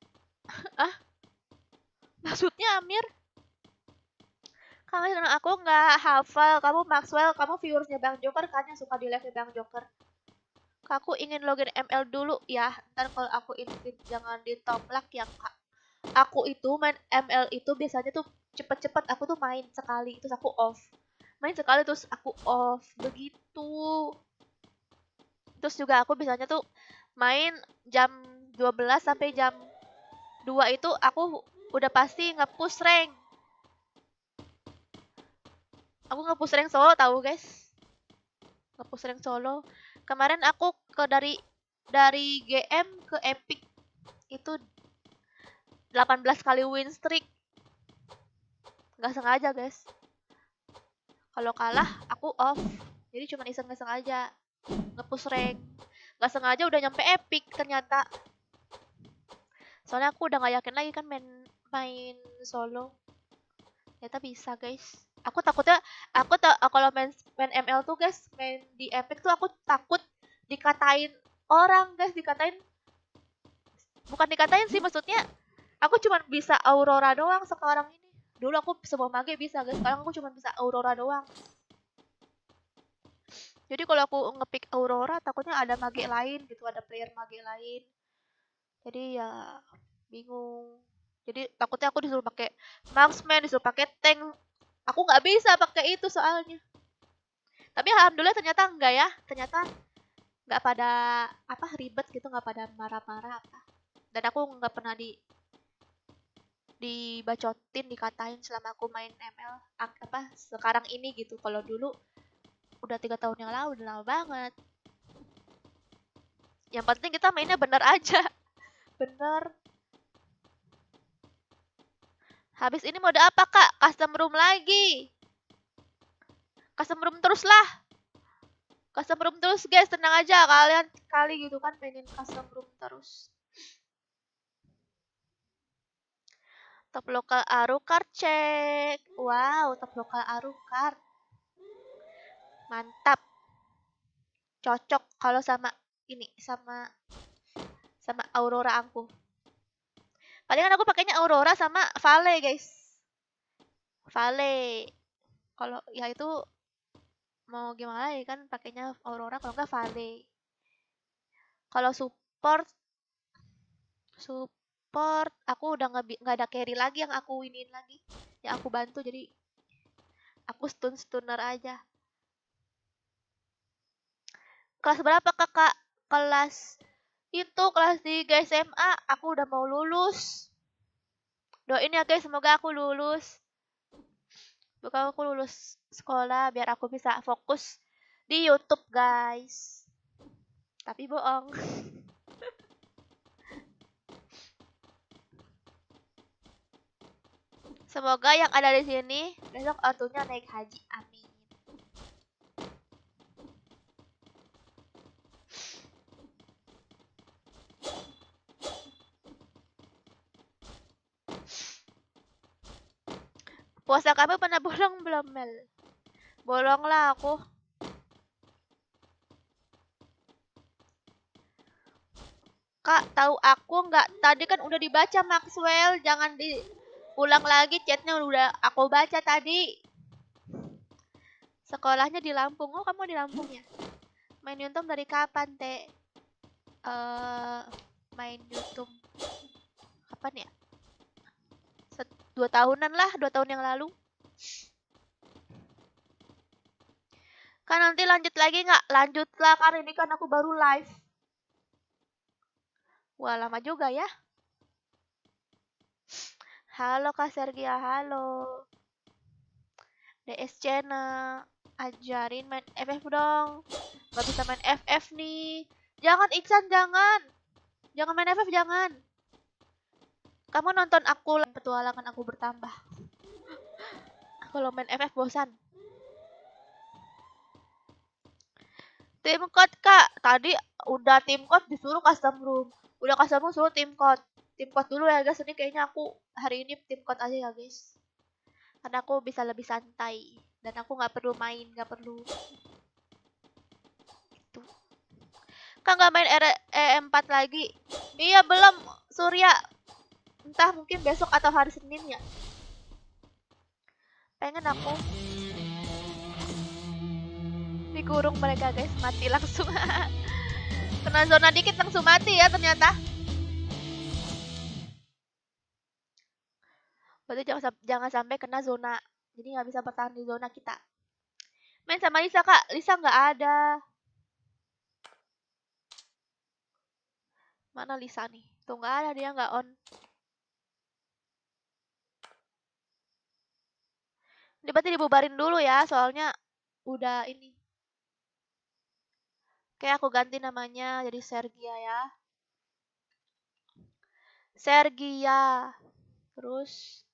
Ah, maksudnya Amir? Kamu aku nggak hafal. Kamu Maxwell, kamu viewersnya Bang Joker kan yang suka di live Bang Joker. Aku ingin login ML dulu ya. Ntar kalau aku invite jangan ditolak ya, Kak. Aku itu main ML itu biasanya tuh cepet-cepet aku tuh main sekali terus aku off. Main sekali terus aku off. Begitu. Terus juga aku biasanya tuh main jam 12 sampai jam 2 itu aku udah pasti nge-push rank. Aku nge-push rank solo tahu, guys. Nge-push rank solo. Kemarin aku dari GM ke Epic itu 18 kali win streak. Nggak sengaja, guys. Kalau kalah aku off. Jadi cuma iseng-iseng aja nge-push rank. Nggak sengaja udah nyampe Epic ternyata. Soalnya aku udah nggak yakin lagi kan main solo. Ternyata bisa, guys. Aku takutnya kalau main ML tuh, guys, main di Epic tuh aku takut dikatain orang, guys, bukan dikatain sih, maksudnya aku cuma bisa Aurora doang sekarang ini. Dulu aku semua mage bisa, guys. Sekarang aku cuma bisa Aurora doang. Jadi kalau aku ngepick Aurora takutnya ada mage lain gitu, ada player mage lain. Jadi ya bingung. Jadi takutnya aku disuruh pakai marksman, disuruh pakai tank. Aku nggak bisa pakai itu soalnya. Tapi alhamdulillah ternyata enggak ya. Ternyata nggak pada ribet gitu, nggak pada marah-marah apa. Dan aku nggak pernah dibacotin, dikatain selama aku main ML sekarang ini gitu. Kalau dulu udah 3 tahun yang lalu, udah lama banget. Yang penting kita mainnya bener aja. Bener. Habis ini mode apa, Kak? Custom room lagi. Custom room terus lah. Custom room terus, guys. Tenang aja. Kalian kali gitu kan pengen custom room terus. Top lokal Arucard cek. Wow, top lokal Arucard. Mantap. Cocok kalau sama ini, sama Aurora aku. Palingan aku pakainya Aurora sama Vale, guys. Vale. Kalau ya itu mau gimana ya kan pakainya Aurora kalau nggak Vale. Kalau support aku udah nggak ada carry lagi yang aku winin lagi, yang aku bantu, jadi aku stunner aja. Kelas berapa, Kakak? Kelas itu kelas 3 SMA. Aku udah mau lulus. Doain ya, guys, semoga aku lulus. Bukan aku lulus sekolah biar aku bisa fokus di YouTube, guys. Tapi bohong. Semoga yang ada di sini besok ortunya naik haji. Amin. Puasa kamu pernah bolong belum, Mel? Bolong lah aku. Kak, tahu aku nggak? Tadi kan udah dibaca Maxwell, jangan diulang lagi chatnya, udah aku baca tadi. Sekolahnya di Lampung. Oh, kamu di Lampung ya? Main YouTube dari kapan, Teh? Main YouTube kapan ya? 2 tahunan lah, 2 tahun yang lalu. Kan nanti lanjut lagi nggak? Lanjut lah, karena ini kan aku baru live. Wah, lama juga ya. Halo Kak Sergia, halo. DS Channel. Ajarin main FF dong. Gak bisa main FF nih. Jangan Iksan, jangan. Jangan main FF, jangan. Kamu nonton aku, petualangan aku bertambah. Kalau main FF bosan. Tim code kak, tadi udah tim code disuruh custom room. Udah custom room suruh tim code. Tim code dulu ya guys, ini kayaknya aku hari ini tim code aja ya guys. Karena aku bisa lebih santai. Dan aku gak perlu main, gak perlu. Gitu. Kak gak main EM4 lagi? Iya belum, Surya. Entah mungkin besok atau hari Senin ya. Pengen aku. Dikurung mereka guys, mati langsung. Kena zona dikit langsung mati ya ternyata. Berarti jangan sampai kena zona. Jadi nggak bisa bertahan di zona kita. Main sama Lisa kak, Lisa nggak ada. Mana Lisa nih? Tuh nggak ada, dia nggak on. Ini berarti dibubarin dulu ya, soalnya udah ini. Oke, aku ganti namanya jadi Sergia ya. Sergia. Terus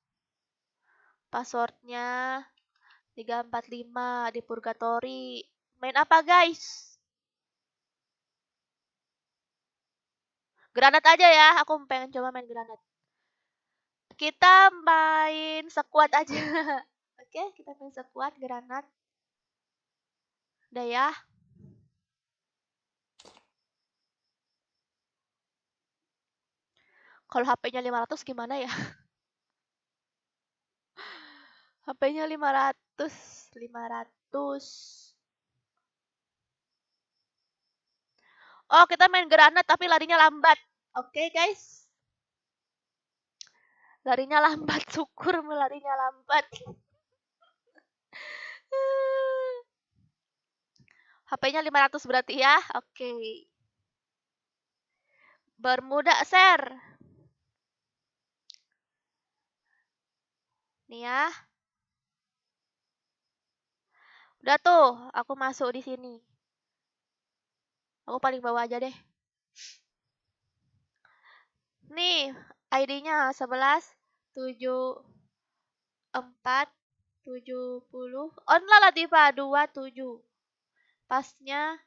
passwordnya 345 di Purgatory. Main apa guys? Granat aja ya, aku pengen coba main granat. Kita main sekuat aja. Oke, kita main sekuat granat. Udah ya. Kalau HP-nya 500 gimana ya? HP-nya 500. Oh, kita main granat tapi larinya lambat. Oke, guys. Larinya lambat, syukur melarinya lambat. HP-nya 500 berarti ya. Oke. Bermuda share. Nih ya. Udah tuh, aku masuk di sini. Aku paling bawah aja deh. Nih, ID-nya 11 7 4 70. On lah Latifa 27. Pasnya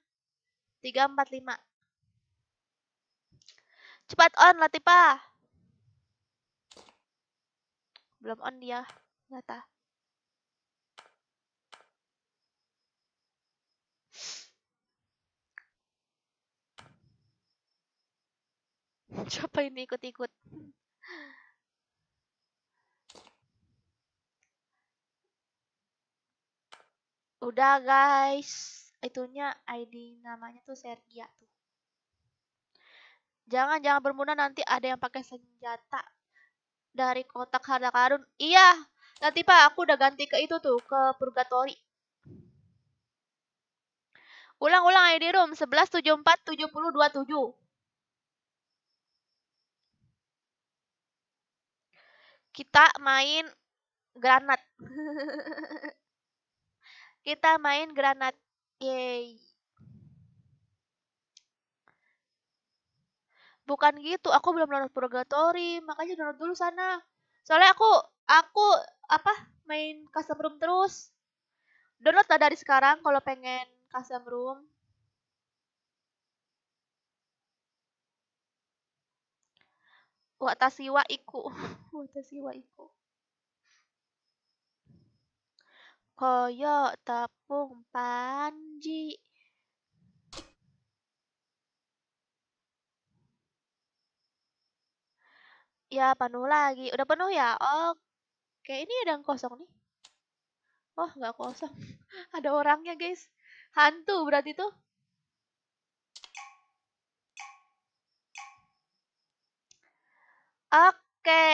345. Cepat on Latifa. Belum on dia. Nyata. Siapa ini ikut-ikut? Udah guys. Itunya ID namanya tuh Sergia tuh. Jangan bermuda, nanti ada yang pakai senjata dari kotak harta karun. Iya, nanti Pak aku udah ganti ke itu tuh, ke Purgatory. Ulang ID room 11747027. Kita main granat. Kita main granat. Yeay. Bukan gitu, aku belum download Purgatory, makanya download dulu sana. Soalnya aku apa main custom room terus. Download lah dari sekarang kalau pengen custom room. Watashi wa iku. Watashi wa iku. Koyo tepung panji. Ya penuh lagi. Udah penuh ya? Oke, ini ada yang kosong nih. Oh, nggak kosong. Ada orangnya, guys. Hantu berarti tuh. Oke.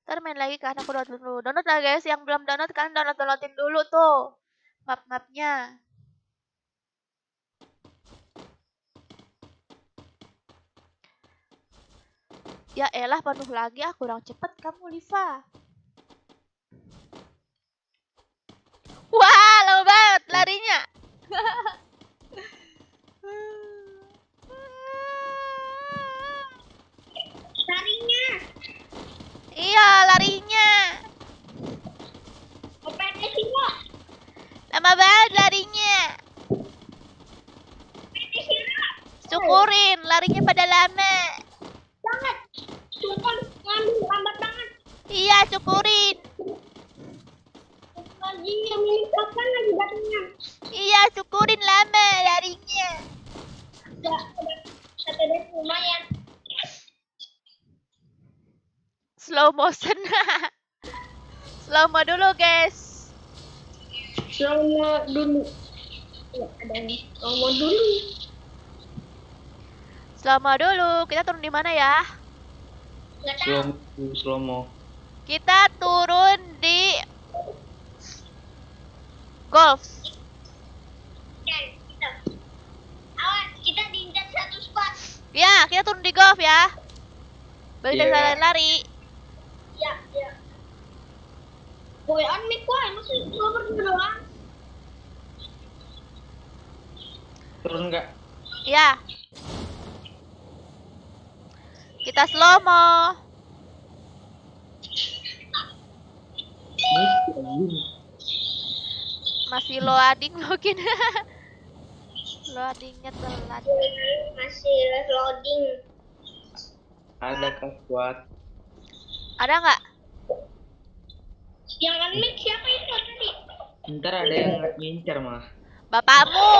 Ntar main lagi kan, aku download dulu. Download lah guys, yang belum download kan downloadin dulu tuh. Map-mapnya. Ya elah penuh lagi, kurang cepet kamu Liva. larinya. Larinya. Iya, larinya. Openya sih kok. Lama banget larinya. Openya sih kok. Syukurin, larinya pada lama. Banget. Sumpah ngambil lambat banget. Iya, syukurin. Lagi yang meningkatkan lagi datangnya. Iya, syukurin lama larinya. Udah satu detik lumayan. Slow motion. Slow mo dulu, guys. Slow dulu. Ya, ada nih. Slow dulu. Slow mo dulu. Kita turun di mana ya? Nggak tahu. Slow mo. Kita turun di golf. Dan kita. Awas, kita diincar satu spot. Ya, kita turun di golf ya. Balik dari Iya. lari. Ya, ya. Boy on mic boy, masih slow berdua doang. Turun nggak? Ya. Kita slow mo. Masih loading login. Loadingnya telat. Masih loading. Ada kah kuat? Ada nggak? Yang on mic siapa itu tadi? Ntar ada yang ngincar mah. Bapakmu.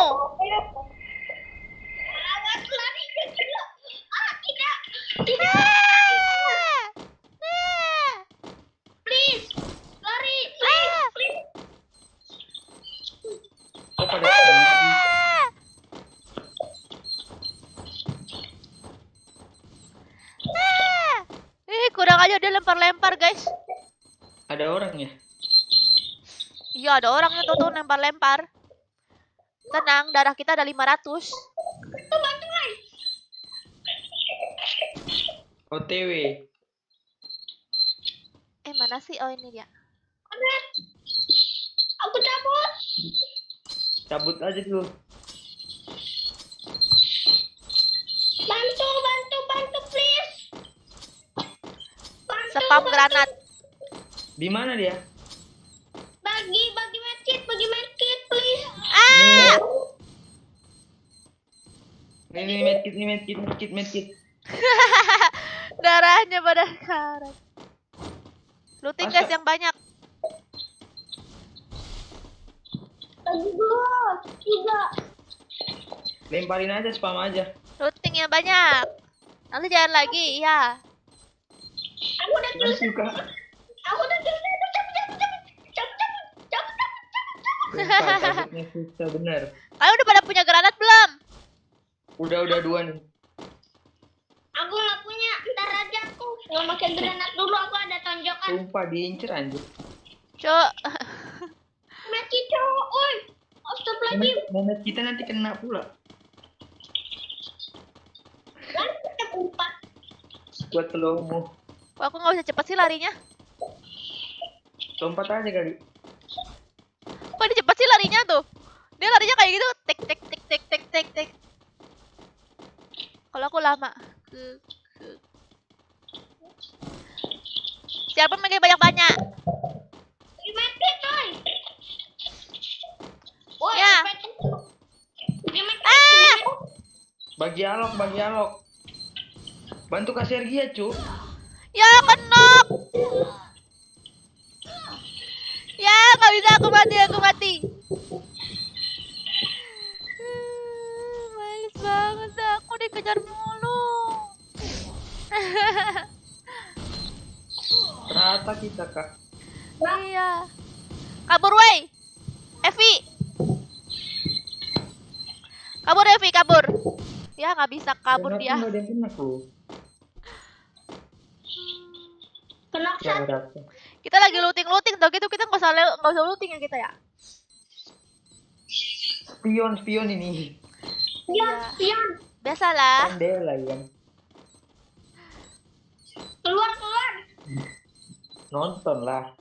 Awas lari ke dulu. Ah, tidak. Tidak. Please. Lari. Please. Please. Oh pada Kurang aja dia lempar-lempar, guys. ada orang ya? Iya, ada orangnya tuh lempar-lempar. Tenang, darah kita ada 500. Bantu, guys. OTW. Mana sih? Oh, ini dia. Anet. Aku cabut. Cabut aja dulu. Bantu, bantu, bantu, please. Bantu, Spam bantu. granat. Di mana dia? Bagi medkit, please. Ah! Ini medkit. Darahnya pada karat. Looting, guys, yang banyak. Bagi gua, juga. Lemparin aja, spam aja. Looting yang banyak. Nanti jangan lagi, iya. Aku udah Kan suka. Cabutnya susah bener. Kalian udah pada punya granat belum? Udah 2 nih. Aku nggak punya, ntar aja aku nggak pakai granat dulu, aku ada tonjokan. Sumpah diincer anjir. Cuk. Mati cowok, oi. Astagfirullahaladzim. Moment kita nanti kena pula. Kan kita umpat. Buat slow-mo. Kok aku nggak bisa cepet sih larinya? Lompat aja kali. Kok dia cepet sih larinya tuh? Dia larinya kayak gitu, tek tek tek tek tek tek tek. Kalau aku lama. Siapa pakai banyak-banyak? Mati coy. Woi, Ya. Bagi alok. Bantu kasih Sergia, cu. Ya, kenok. Ya, nggak bisa, aku mati. Males banget, aku dikejar mulu. Rata kita, Kak. Iya. Kabur, woi. Evi. Kabur. Ya, nggak bisa kabur Kenapa dia. nggak ada yang kena, lu? Kena Ya, satu. rata. Kita lagi looting tau gitu, kita nggak usah looting ya kita ya. Spion ini. Pion. Biasalah. Kandela kan. Keluar. Nonton lah.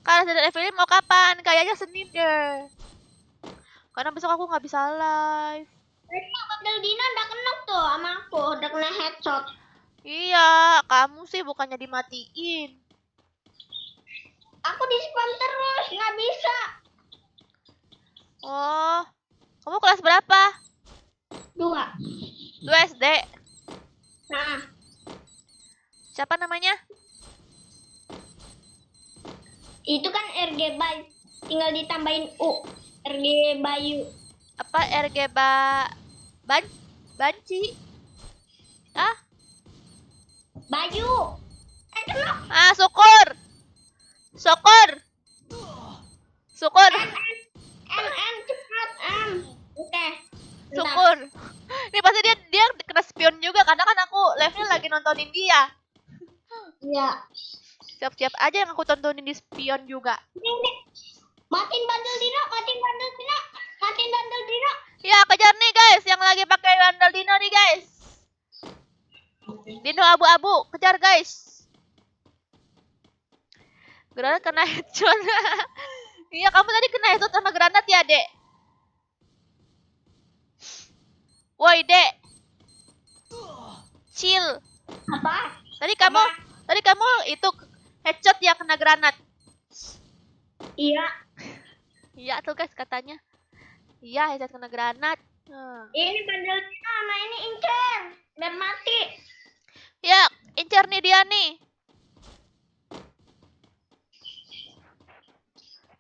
Kalau Resident Evil mau kapan? Kayaknya Senin deh. Karena besok aku nggak bisa live. Bandel Dina udah kena tuh sama aku, udah kena headshot. Iya, kamu sih bukannya dimatiin. Aku di spam terus, nggak bisa. Oh, kamu kelas berapa? 2. 2 SD. Nah, Siapa namanya? itu kan RG Bayu, tinggal ditambahin U. RG Bayu. Apa RG Banci? Ah, Bayu. Kena. syukur. Syukur. Syukur. M cepat M. Oke. Bentar. Syukur. Ini pasti dia kena spion juga karena kan aku live-nya lagi nontonin dia. Iya. Siap-siap aja yang aku tontonin di spion juga. Ini. Matiin bandel Dino, matiin bandel Dino, matiin bandel Dino. Ya, kejar nih guys yang lagi pakai bandel Dino nih guys. Dino abu-abu, kejar guys. Granat kena headshot. Iya, kamu tadi kena headshot sama granat ya, Dek? Woi, Dek. Chill. Apa? Tadi kamu itu headshot yang kena granat. Iya. Iya tuh guys katanya. Iya, headshot kena granat. Ini bandel Dino sama ini incer. Biar mati. Ya, incer nih dia nih.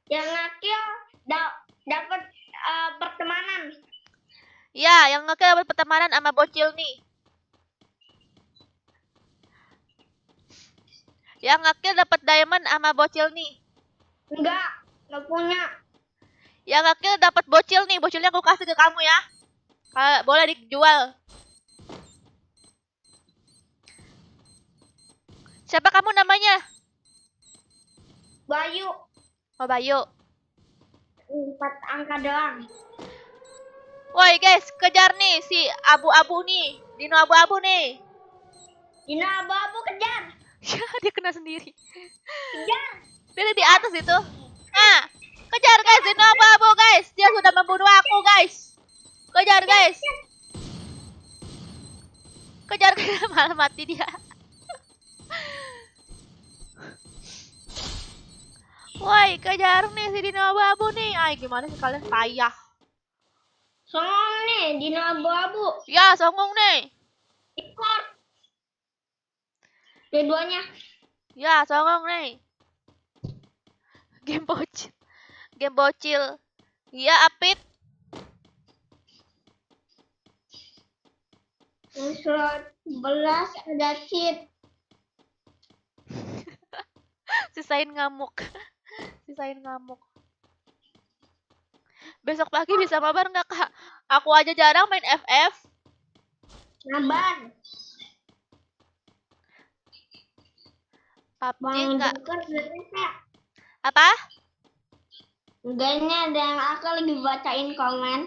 Yang ngakill dapat pertemanan. Ya, yang ngekill dapat pertemanan sama bocil nih. Yang ngekill dapat diamond sama bocil nih. Enggak punya. Yang ngekill dapat bocil nih. Bocilnya aku kasih ke kamu ya. Kalau boleh dijual. Siapa kamu namanya? Bayu. Oh, Bayu. 4 angka doang. Woi guys, kejar nih si abu-abu nih. Dino abu-abu nih. Dino abu-abu kejar. Ya, dia kena sendiri. Kejar. Dia di atas itu. Nah, kejar guys, Dino abu-abu guys. Dia sudah membunuh aku guys. Kejar guys. Kejar malah mati dia. Woi, kejar nih si Dino abu-abu nih. Ay, gimana sih kalian payah. Songong nih, Dino abu-abu. Ya, songong nih. Ikut. Dua-duanya. Ya, songong nih. Game bocil. Game bocil. Iya, Apit. Slot 11 ada cheat. Sisain ngamuk. Sisain ngamuk. Besok pagi bisa mabar nggak, Kak? Aku aja jarang main FF. Nabar. PUBG Bang nggak. Joker berapa? Apa? Enggaknya ada yang aku lagi bacain komen.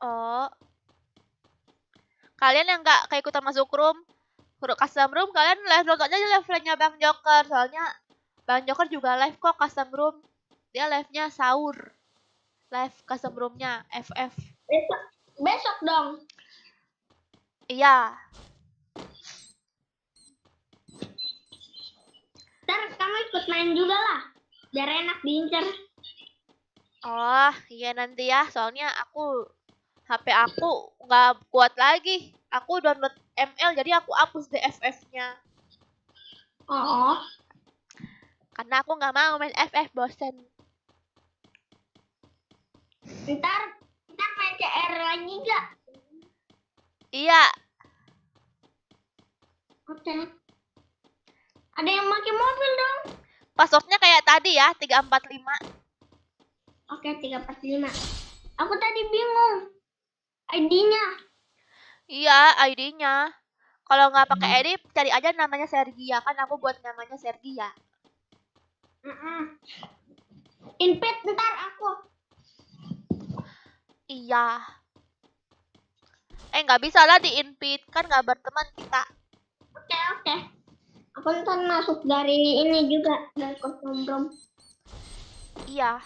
Oh. Kalian yang nggak kayak ikutan masuk room, custom room, kalian live log aja levelnya Bang Joker. Soalnya Bang Joker juga live kok custom room. Dia live-nya sahur. Live custom room-nya FF. Besok dong. Iya. Ntar kamu ikut main juga lah. Biar enak diincer. Oh, iya nanti ya. Soalnya HP aku nggak kuat lagi. Aku download ML jadi aku hapus DFF-nya. Oh. Karena aku nggak mau main FF, bosen. Ntar main CR lagi gak? Iya. Oke. Ada yang pakai mobil dong. Passwordnya kayak tadi ya, 345. Oke, 345. Aku tadi bingung. ID-nya. Iya, ID-nya. Kalau nggak pakai ID, cari aja namanya Sergia. Kan aku buat namanya Sergia. Invite ntar aku. Iya. Nggak bisa lah di-invite. Kan nggak berteman kita. Oke. Aku ntar masuk dari ini juga. Dari kostum brom. Iya.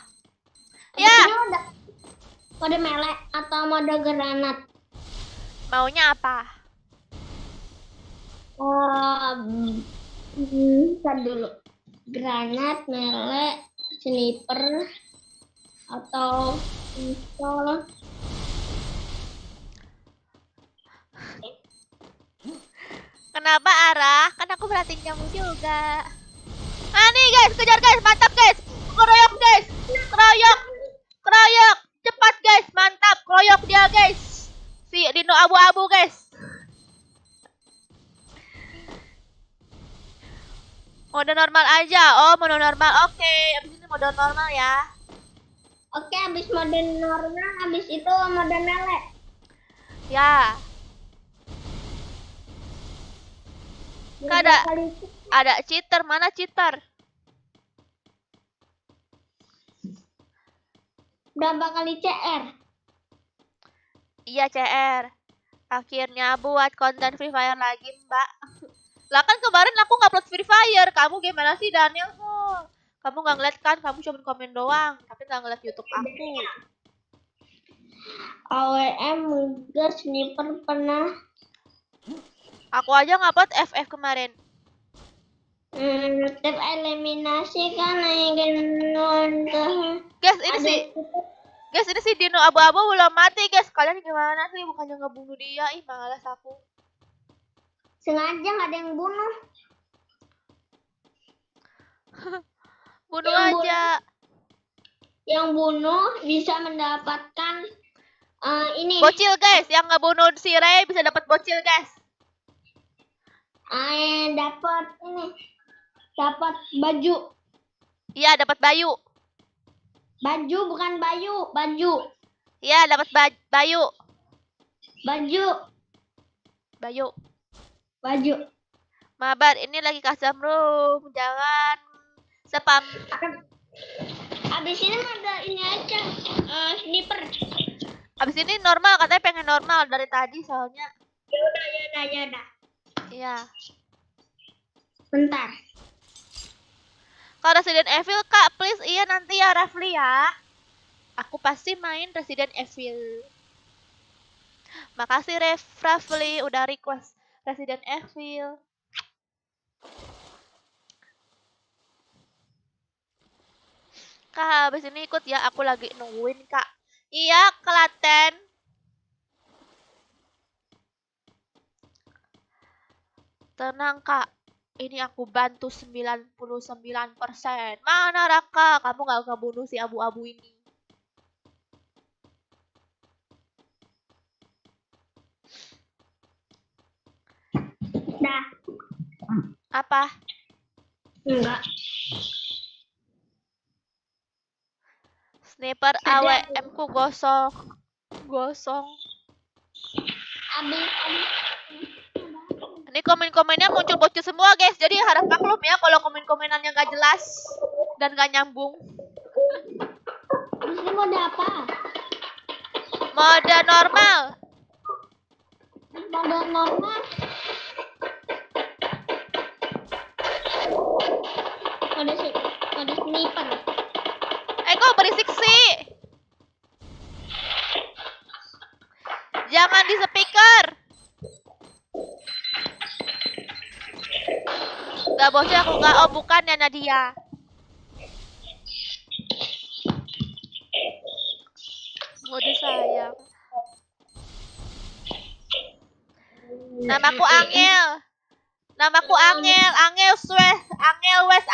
Abis Ya, ini udah mode melee atau mode granat. maunya apa? Ntar dulu. Granat, melee, sniper, atau pistol. Kenapa Arah? Kan aku perhatiin kamu juga. Ah nih guys, kejar guys, mantap guys. Keroyok guys, keroyok, keroyok, cepat guys, mantap, keroyok dia guys. Si Dino abu-abu guys. Mode normal aja, oh mode normal, oke. Abis ini mode normal ya. Oke, abis mode normal, abis itu mode melee. Ya, Berapa ada kali ada cheater, mana cheater? berapa kali CR? Iya CR. Akhirnya buat konten Free Fire lagi, Mbak. Lah kan kemarin aku ngupload Free Fire. Kamu gimana sih, Daniel? Oh, kamu nggak ngeliat kan? Kamu cuma komen doang, tapi nggak ngeliat YouTube aku. AWM, gas, sniper pernah. Aku aja ngupload FF kemarin. Tip eliminasi kan nonton. Guys, ini si Dino abu-abu belum mati, guys. Kalian gimana sih? Bukannya ngebunuh dia? Ih, malas aku. Sengaja nggak ada yang bunuh. Bunuh Yang aja. Yang bunuh bisa mendapatkan ini. Bocil, guys. Yang ngebunuh si Ray bisa dapat bocil, guys. Dapat ini. Dapat baju. Iya, dapat Bayu. Baju bukan Bayu, baju. Iya, dapat Bayu. Baju. Bayu. Baju. Mabar, ini lagi custom room. Jangan spam. Abis ini ada ini aja. Sniper. Abis ini normal, katanya pengen normal dari tadi soalnya. Yaudah. Iya. Bentar. Kalau Resident Evil, Kak, please. Iya, nanti ya, Rafli ya. Aku pasti main Resident Evil. Makasih, Rafli, udah request Resident Evil. Kak, habis ini ikut ya. Aku lagi nungguin, Kak. Iya, Klaten. Tenang, Kak. Ini aku bantu 99%. Mana Raka? Kamu gak ngebunuh si abu-abu ini. Dah. Apa? Enggak. Sniper AWM ku gosong. Abis. Ini komen-komennya muncul bocil semua, guys. Jadi harap maklum ya kalau komen-komenannya gak jelas dan gak nyambung. Ini mode apa? Mode normal. Mode normal. Mode sniper. Kok berisik sih? Jangan di speaker. Gak bocil aku gak. Oh bukan ya Nadia. Mode sayang. Namaku Angel. Angel West.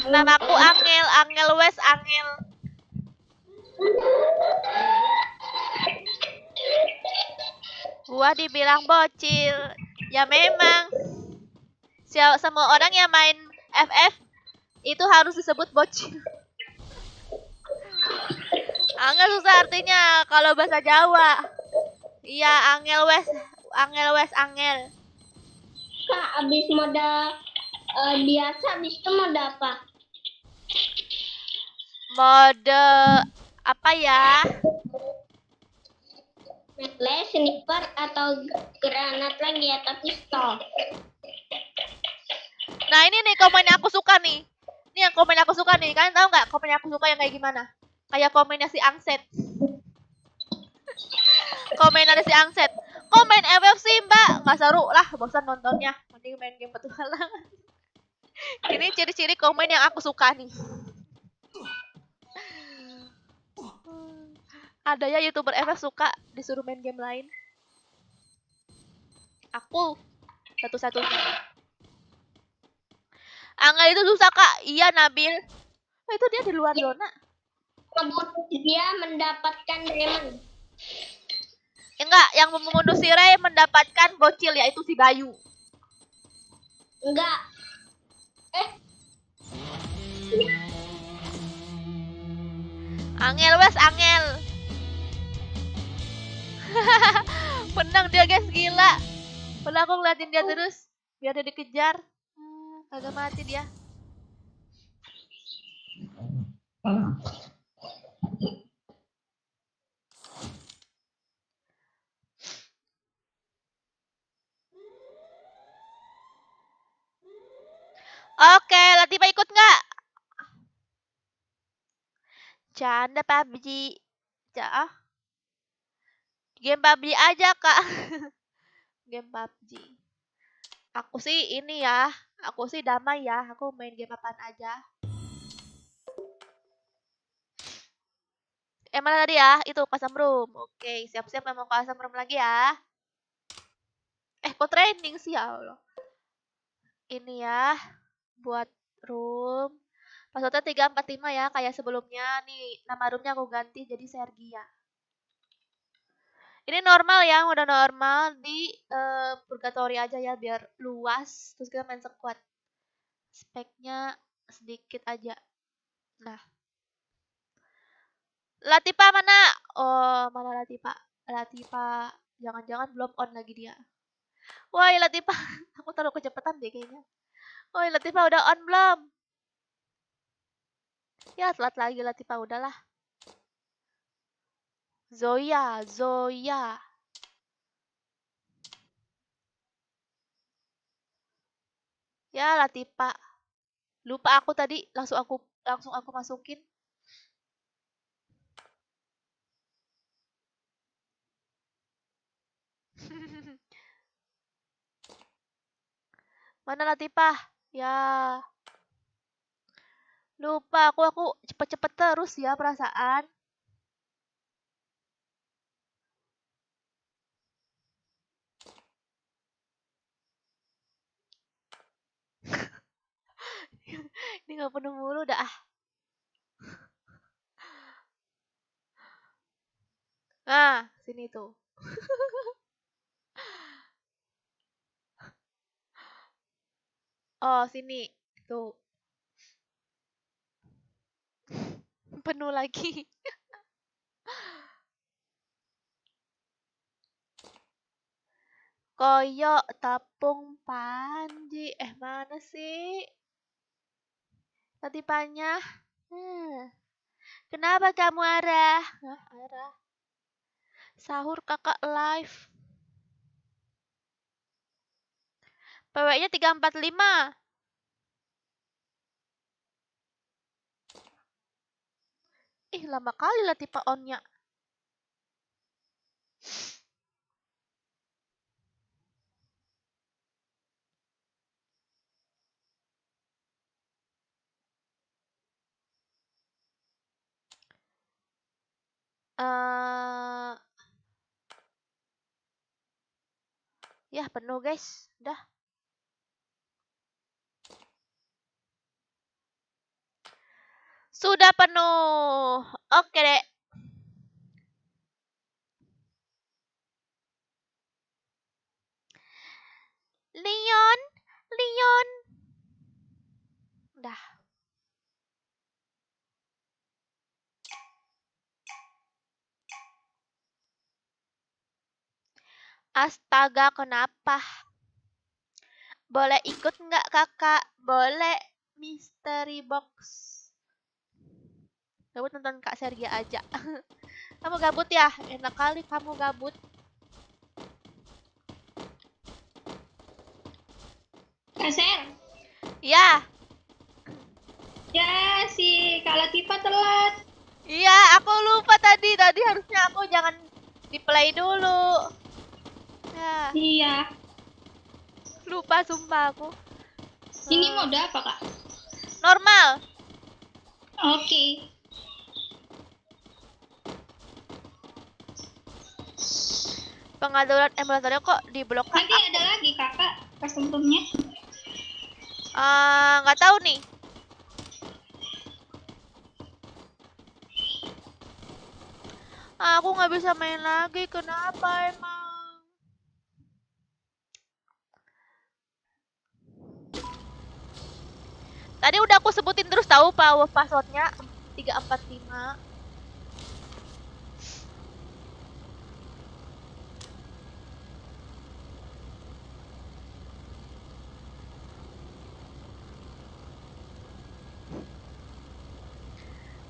Namaku Angel West. Gua dibilang bocil. Ya memang. Semua orang yang main FF itu harus disebut bocil. Angel susah artinya kalau bahasa Jawa. Iya, Angel West. Kak, abis mode biasa, abis itu mode apa? Mode apa ya? Melee, sniper, atau granat lagi atau pistol. Nah ini nih komen yang aku suka nih. Ini yang komen aku suka nih. Kalian tahu nggak komen yang aku suka yang kayak gimana? Kayak komennya si Angset. Komen ada si Angset. Komen FFC mbak. Nggak seru lah. Bosan nontonnya. Mending main game petualangan. Ini ciri-ciri komen yang aku suka nih. Ada ya YouTuber FF suka disuruh main game lain. Aku satu-satunya. Angga itu susah kak. Iya Nabil. Oh, itu dia di luar zona. Membunuh dia mendapatkan diamond. Enggak, yang membunuh si Ray mendapatkan bocil yaitu si Bayu. Enggak. Angel wes, Angel. Menang dia guys, gila. Padahal aku ngeliatin dia terus biar dia dikejar. Kagak mati dia. Oke, Latifa ikut nggak? Canda PUBG. Cah. Game PUBG aja kak. Game PUBG. Aku sih ini ya. Aku sih damai ya. Aku main game apaan aja. Mana tadi ya? Itu custom room. Oke, siap-siap mau custom room lagi ya. Kok training sih ya Allah. Ini ya. Buat room. Passwordnya 345 ya. Kayak sebelumnya. Nih, nama roomnya aku ganti jadi Sergia. Ini normal ya. Udah normal. Di purgatory aja ya. Biar luas. Terus kita main squad. Speknya sedikit aja. Nah. Latifa mana? Oh, mana Latifa? Latifa. Jangan-jangan belum on lagi dia. Woi Latifa. Aku terlalu kecepatan deh kayaknya. Woi Latifa udah on belum? Ya telat lagi Latifa udahlah. Zoya. Ya Latifa. Lupa aku tadi langsung aku masukin. Mana Latifa? Ya. Lupa aku cepet-cepet terus ya perasaan. Ini nggak penuh mulu dah. Nah, sini tuh. Oh, sini. Tuh. Penuh lagi. Koyok tapung panji. Mana sih? Latifanya. Kenapa kamu Arah? Arah. Sahur kakak live. PW-nya 345. Lama kali Latifa on-nya. Ya penuh guys. Dah. Sudah penuh. Oke deh. Leon. Dah. Astaga, kenapa? Boleh ikut nggak kakak? Boleh. Mystery box. Kamu nonton Kak Sergia aja. Kamu gabut ya? Enak kali kamu gabut. Kaser. Ya, Ya, si Kak Latifah telat. iya, aku lupa tadi. Tadi harusnya aku jangan di play dulu. Ya, Iya. lupa sumpah aku. Ini mode apa, Kak? Normal. Oke. Pengaturan emulatornya kok diblok Kak? Nanti ada lagi, Kakak, custom room-nya. Nggak tahu nih. Aku nggak bisa main lagi. Kenapa emang? Tadi udah aku sebutin terus tahu power passwordnya 345.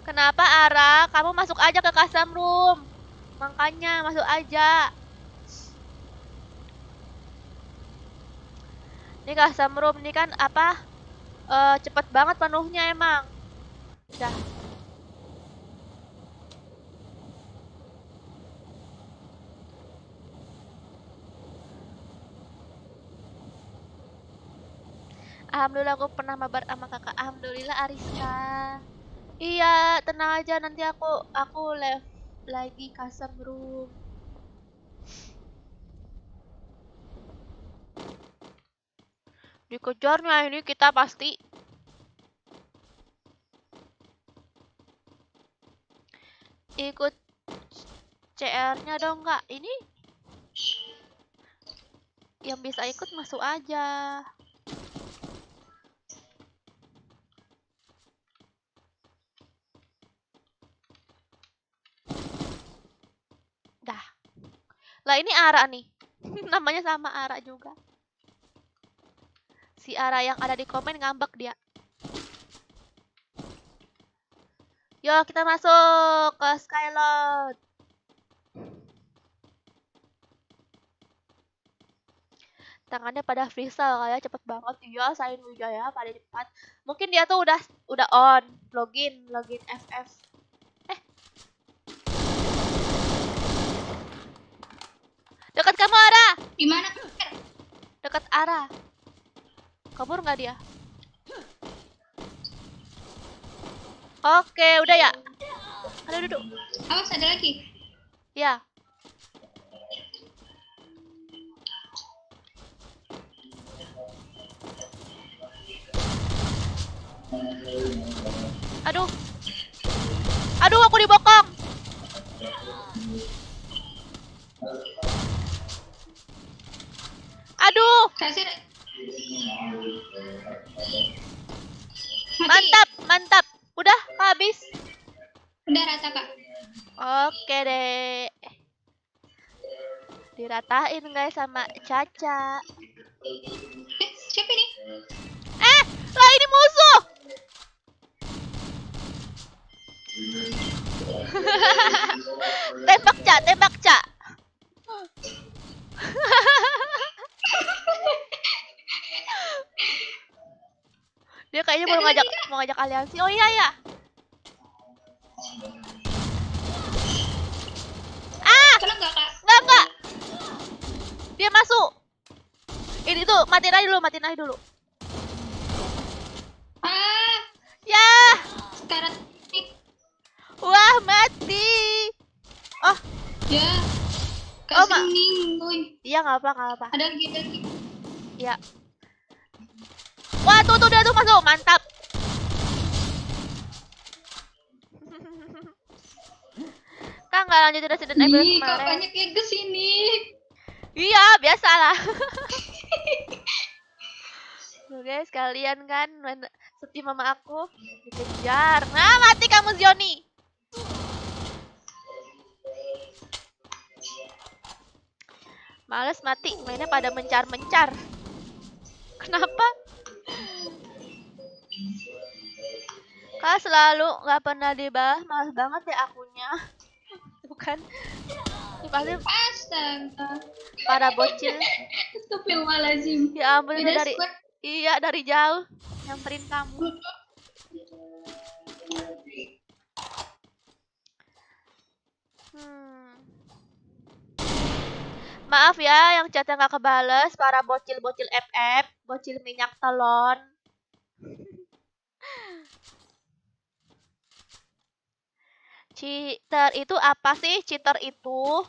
Kenapa Ara? Kamu masuk aja ke custom room. Makanya masuk aja. Ini custom room ini kan apa? Cepet banget penuhnya emang. Dah. Alhamdulillah aku pernah mabar sama kakak. Alhamdulillah Ariska. Iya, tenang aja nanti aku live lagi custom room. Dikejarnya ini kita pasti. Ikut CR-nya dong Kak. Ini yang bisa ikut masuk aja. Dah. Lah ini Ara nih. Namanya sama Ara juga. Si Ara yang ada di komen ngambek dia. Yo, kita masuk ke Skyload. Tangannya pada freestyle kayak cepet banget. Iya, Sain Wijaya pada cepat. Mungkin dia tuh udah on, login FF. Dekat kamu Ara. Gimana? Dekat Ara. Kabur nggak dia? Oke, udah ya. Ada duduk. Awas, ada lagi. Ya. Aduh. Aduh, aku dibokong. Aduh. Kasir. Mati. Mantap, mantap. Udah habis. Udah rata, Kak. Oke deh. Diratain guys sama Caca. Siapa ini? Lah ini musuh. Tembak Cak, tembak Cak. Dia kayaknya mau ngajak aliansi. Oh iya ya. Kena nggak, Kak? Enggak. Dia masuk. Ini tuh matiin aja dulu. Ah, Ya. sekarang nih. Wah, mati. Oh, Ya. Oh, Kasih ningguin. iya nggak apa. Ada lagi. Iya. Wah, tuh dia tuh masuk. Mantap. Kan nggak lanjutin Resident Evil Ih, kok kemarin. banyak yang kesini. Iya, biasalah. Tuh guys, kalian kan setim mama aku dikejar. Nah, mati kamu Zioni. Males mati, mainnya pada mencar-mencar. Kenapa? Kak selalu nggak pernah dibahas, males banget ya akunnya. kan. Ini pasti Astaga. para bocil. Astagfirullahaladzim. Ya ampun itu Beda dari squad. iya dari jauh nyamperin kamu. Hmm. Maaf ya yang chatnya nggak kebales, para bocil-bocil FF, bocil minyak telon. Cheater itu apa sih? Cheater itu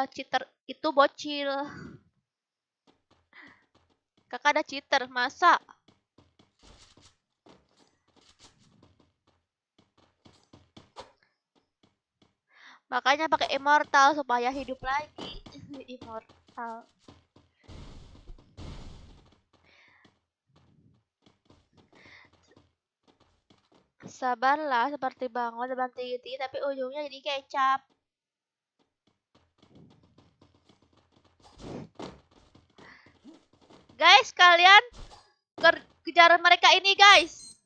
cheater itu bocil. Kakak ada cheater, masa? Makanya pakai immortal supaya hidup lagi. Immortal. Sabarlah seperti bangun terbang tinggi tapi ujungnya jadi kecap. Guys, kalian kejar mereka ini, guys.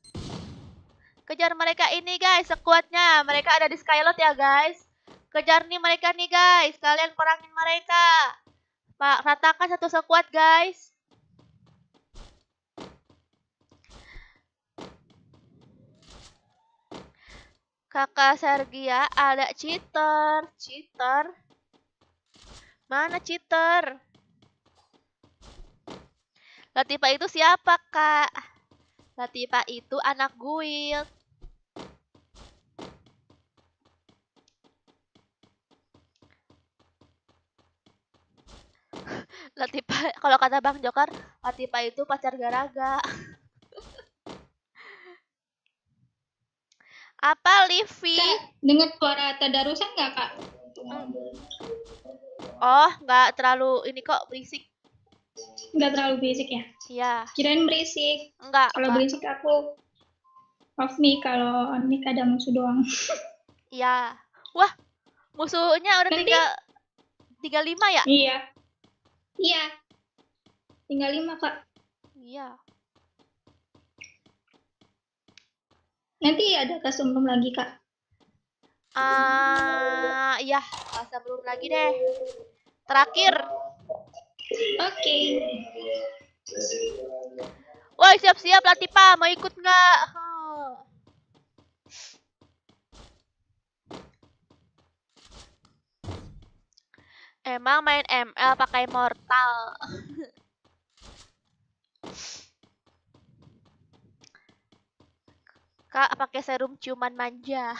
Kejar mereka ini, guys, sekuatnya. Mereka ada di Skylot ya, guys. Kejar nih mereka nih, guys. Kalian perangin mereka. Pak, ratakan satu sekuat, guys. Kakak Sergia ada cheater. Cheater? Mana cheater? Latifa itu siapa, Kak? Latifa itu anak guild. Latifa, kalau kata Bang Jokar, Latifa itu pacar Garaga. Apa Livi? Kak, dengar suara tadarusan nggak, Kak? Oh, nggak terlalu ini kok berisik. Nggak terlalu berisik ya? Iya. Kirain berisik. Enggak. Kalau berisik aku off mic, kalau on mic ada musuh doang. Iya. Wah, musuhnya udah Nanti? 35 ya? Iya. Iya. Tinggal 5, Kak. Iya. Nanti ada custom room lagi, Kak. Iya, custom room lagi deh. Terakhir. Oke. Woi, siap-siap Latifa, mau ikut nggak? Emang main ML pakai mortal. Kak, pakai serum ciuman manja.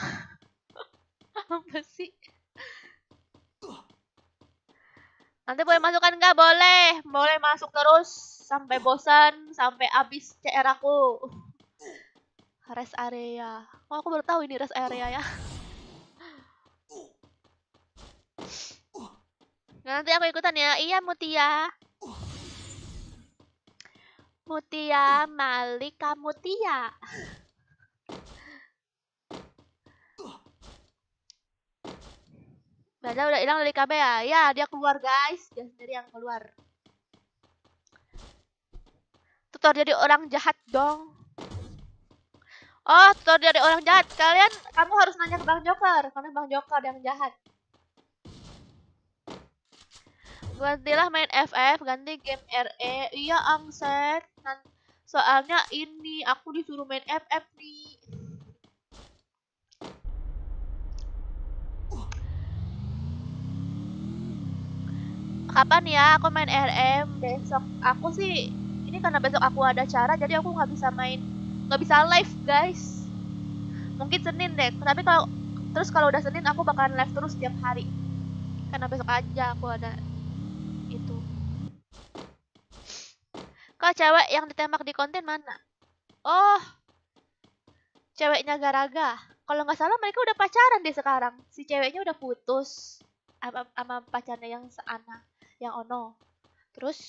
Apa sih? Nanti boleh masukkan nggak? Boleh. Boleh masuk terus sampai bosan, sampai habis CR aku. Rest area. Oh, aku baru tahu ini rest area ya. Nah, nanti aku ikutan ya. Iya, Mutia. Mutia, Malika Mutia. Baca udah hilang dari KB ya? Ya, dia keluar guys. Dia sendiri yang keluar. Tutor jadi orang jahat dong. Oh, tutor jadi orang jahat. Kamu harus nanya ke Bang Joker. Karena Bang Joker yang jahat. Gantilah main FF, ganti game RE. Iya, Angset. Soalnya ini, aku disuruh main FF nih. Kapan ya aku main RM? Besok. Aku sih, ini karena besok aku ada acara, jadi aku nggak bisa live, guys. Mungkin Senin deh. Tapi kalau udah Senin aku bakalan live terus tiap hari. Karena besok aja aku ada itu. Kak, cewek yang ditembak di konten mana? Oh, ceweknya Garaga. Kalau nggak salah mereka udah pacaran deh sekarang. Si ceweknya udah putus sama pacarnya yang seana, yang Ono. Terus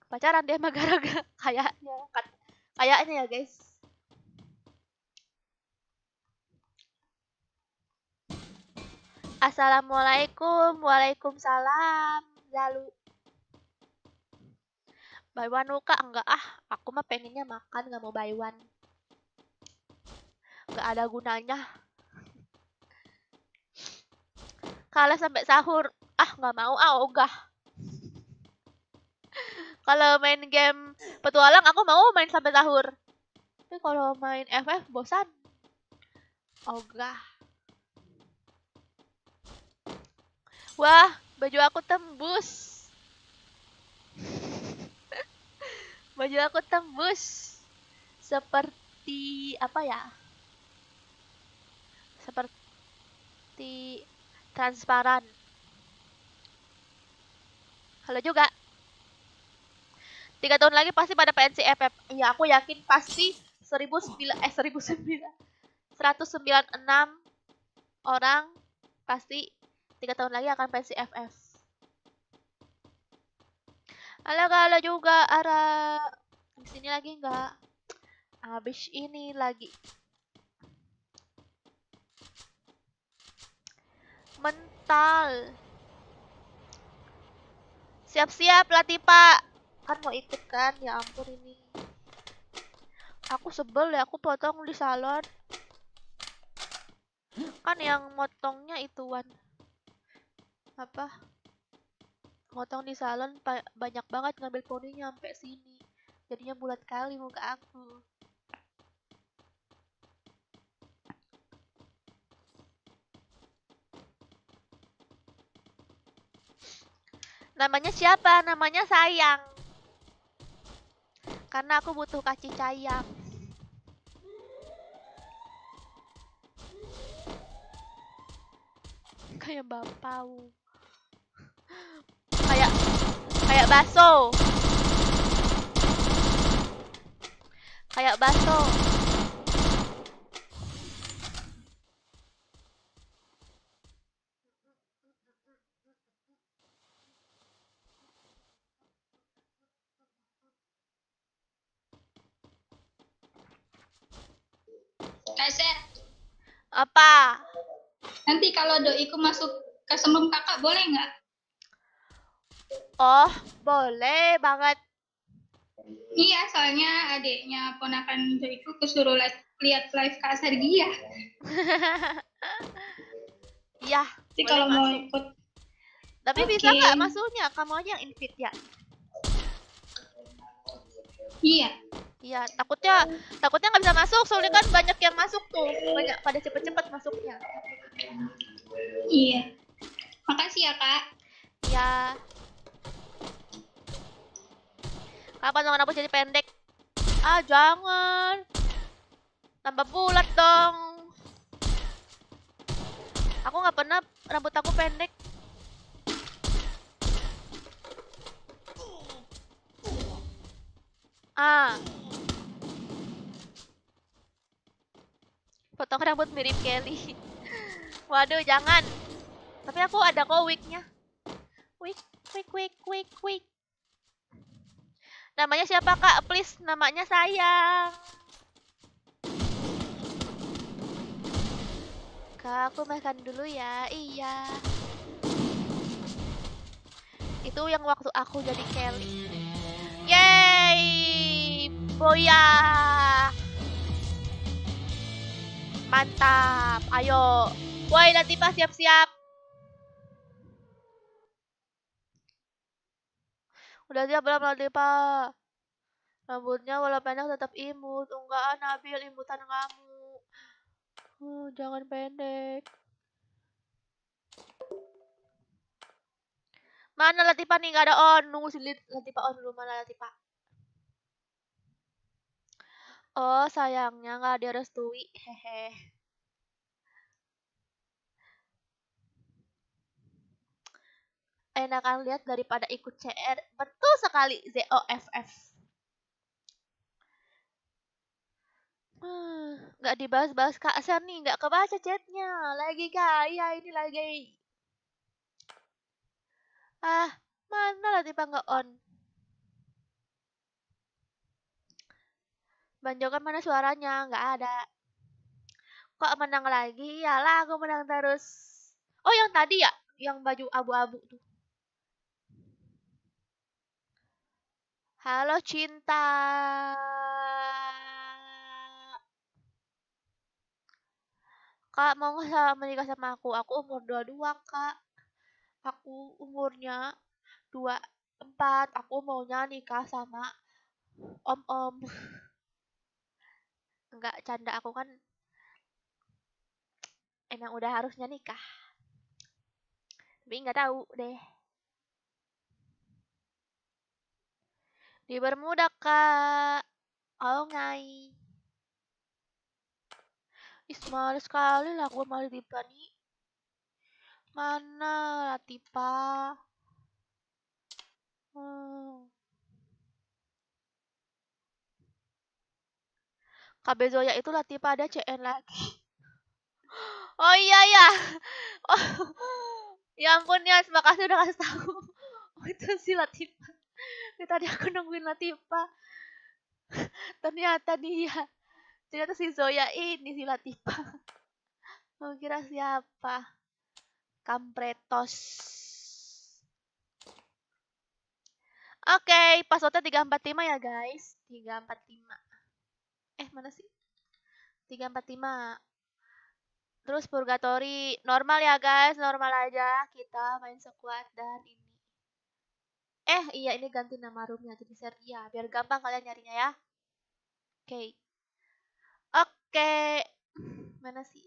pacaran dia sama Garaga. Kayaknya ya, guys. Assalamualaikum, waalaikumsalam. Lalu buy one Luka enggak aku mah pengennya makan, nggak mau buy one. Nggak ada gunanya. Kalah sampai sahur. Ah, nggak mau, ogah. Kalau main game petualang aku mau main sampai sahur. Tapi kalau main FF bosan. Ogah. Wah, baju aku tembus. Baju aku tembus. Seperti apa ya? Seperti transparan. Halo juga. 3 tahun lagi pasti pada PNC FF. Iya, aku yakin pasti 196 orang pasti 3 tahun lagi akan pensi FF. Halo juga Ara. Di sini lagi enggak? Habis ini lagi. Mental. Siap-siap Latifa. Kan mau ikut kan? Ya ampun ini. Aku sebel ya, aku potong di salon. Kan yang motongnya ituan. Apa? Motong di salon banyak banget ngambil poninya sampai sini. Jadinya bulat kali muka aku. Namanya siapa? Namanya Sayang. Karena aku butuh kasih sayang. Kayak bapau. Kayak baso. Kayak baso. Kak Ser, Apa? nanti kalau doiku masuk ke sebelum kakak boleh nggak? Oh, boleh banget. Iya, soalnya adiknya ponakan doiku kesuruh lihat live Kak Sergia. Iya, Jadi boleh kalau mau masuk. ikut, Tapi Oke. bisa nggak masuknya? Kamu aja yang invite ya? iya. Iya, takutnya nggak bisa masuk. Soalnya kan banyak yang masuk tuh. Banyak pada cepet-cepet masuknya. Iya. Makasih ya, Kak. Ya. Kapan tangan aku jadi pendek? Ah, jangan. Tambah bulat dong. Aku nggak pernah rambut aku pendek. Ah. Potong rambut mirip Kelly. Waduh, jangan. Tapi aku ada kok wignya. Wig. Namanya siapa kak? Please, namanya sayang. Kak, aku makan dulu ya. Iya. Itu yang waktu aku jadi Kelly. Yeay! Boya! Mantap. Ayo. Woi, Latifah siap-siap. Udah siap belum Latifah? Rambutnya walau pendek tetap imut. Enggak, Nabil imutan kamu. Jangan pendek. Mana Latifah nih? Gak ada on. Nunggu si Latifah on dulu. Mana Latifah? Oh, sayangnya nggak direstui. Hehe. Enakan lihat daripada ikut CR. Betul sekali. ZOFF. Nggak dibahas-bahas Kak Sen nih. Nggak kebaca chatnya. Lagi kak. Iya, ini lagi. Ah, mana Latifah nggak on? Banjokan mana suaranya? Nggak ada. Kok menang lagi? Yalah, aku menang terus. Oh, yang tadi ya? Yang baju abu-abu tuh. Halo cinta. Kak, mau nggak menikah sama aku? Aku umur 22, Kak. Aku umurnya 24. Aku maunya nikah sama om-om. Enggak, canda. Aku kan emang udah harusnya nikah. Tapi nggak tahu deh. Di Bermuda, Kak. Oh, ngai. Ih, males sekali lah gue malah Tiffany. Mana Latifa? KB Zoya itu Latifa ada CN lagi. Oh iya ya. Oh, ya ampun ya, terima kasih udah kasih tahu. Oh, itu si Latifa. Ya, tadi aku nungguin Latifa. Ternyata dia. Ternyata si Zoya ini si Latifa. Mau kira siapa? Kampretos. Oke, passwordnya 345 ya guys. 345. Mana sih? 345. Terus purgatory normal ya guys, normal aja kita main squad dan ini. Iya ini ganti nama roomnya jadi Sergia biar gampang kalian nyarinya ya. Oke. Oke. Mana sih?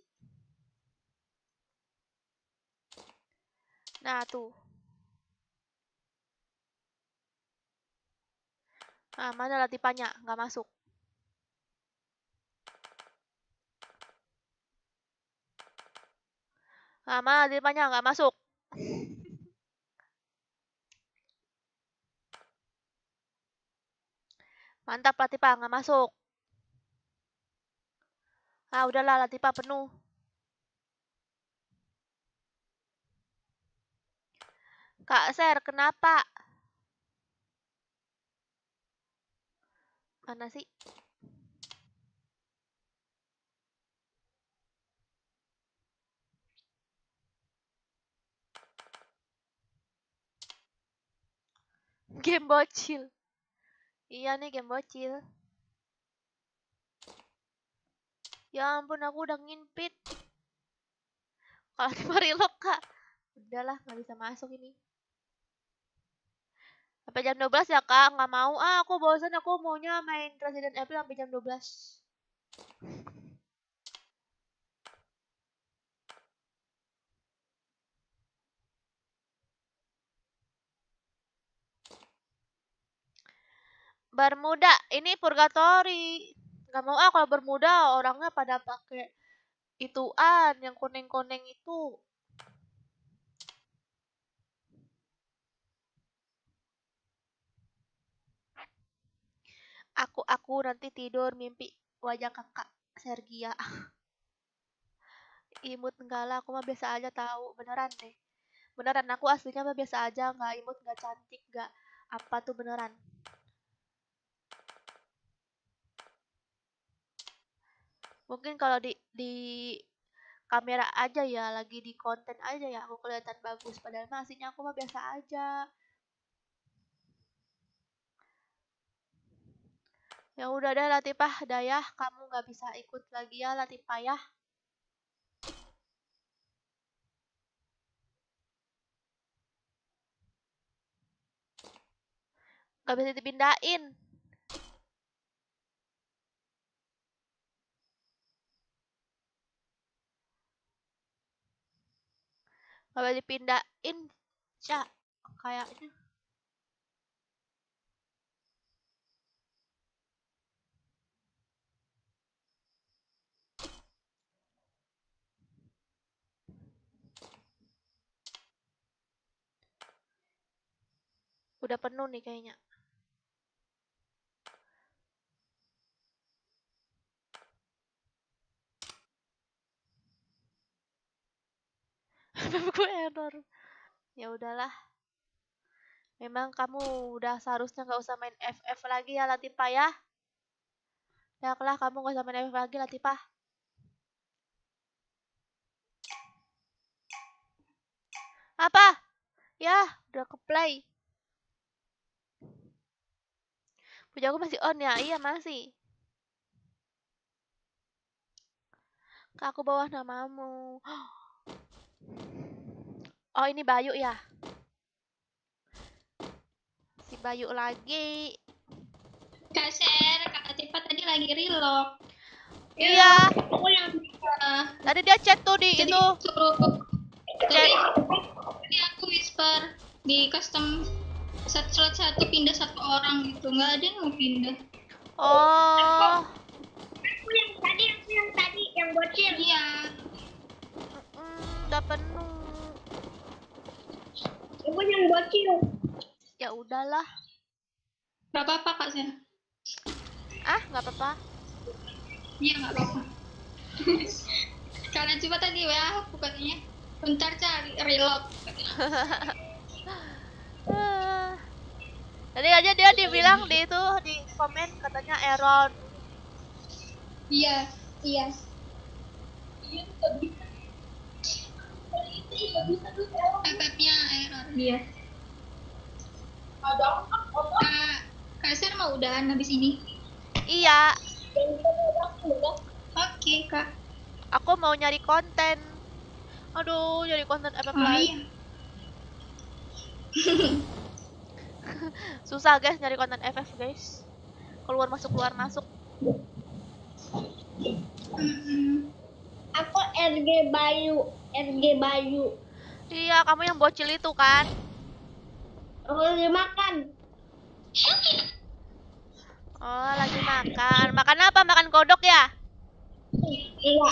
Nah tuh. Nah, mana Latifanya? Nggak masuk. Nah, mana Latifanya? Nggak masuk. Mantap Latifah, nggak masuk. Ah udahlah Latifah penuh. Kak Ser, kenapa? Mana sih? Game bocil. Iya nih game bocil. Ya ampun aku udah ngimpit. Kalau di Marilok kak. Udahlah nggak bisa masuk ini. Sampai jam 12 ya kak, nggak mau. Aku bosan, aku maunya main Resident Evil sampai jam 12. Bermuda, ini purgatory. Nggak mau kalau Bermuda orangnya pada pakai ituan yang koneng-koneng itu. Aku nanti tidur mimpi wajah kakak Sergia. Imut enggak lah, aku mah biasa aja tahu, beneran deh. Beneran aku aslinya mah biasa aja, nggak imut, nggak cantik, nggak apa tuh beneran. Mungkin kalau di kamera aja ya, lagi di konten aja ya aku kelihatan bagus, padahal mah aslinya aku mah biasa aja. Ya udah deh Latifah, Dayah, kamu nggak bisa ikut lagi ya Latifah ya. Nggak bisa dipindahin. Nggak bisa dipindahin, Cak. Kayaknya. Udah penuh nih kayaknya. Gue error. Ya udahlah. Memang kamu udah seharusnya nggak usah main FF lagi ya Latifah ya. Ya lah kamu nggak usah main FF lagi Latifah. Apa? Ya, udah ke play. Punya aku masih on ya? Iya masih. Kak, aku bawah namamu. Oh, ini Bayu ya? Si Bayu lagi. Kak Ser, Kak Tifa tadi lagi relock. Iya. Aku yang Tadi dia chat tuh di jadi itu. suruh Chat. tadi aku whisper di custom slot satu pindah satu orang gitu, nggak ada yang mau pindah. Oh. Aku yang tadi yang bocil. Iya. Udah penuh. Aku yang bocil. Ya udahlah. Gak apa-apa Kak Ser. Ah, nggak apa-apa. Iya nggak apa-apa. Kalian coba tadi WA aku katanya. Bentar cari reload. Tadi aja dia dibilang di itu di komen katanya error. Iya, iya. FF-nya error dia. Kak Ser mau udahan habis ini? Iya, Oke Kak. aku mau nyari konten. Aduh, nyari konten FF Oh lagi. iya. Susah guys nyari konten FF guys. Keluar masuk keluar masuk. Aku RG Bayu. Iya, kamu yang bocil itu kan? Aku lagi makan. Oh, lagi makan. Makan apa? Makan kodok ya? Iya.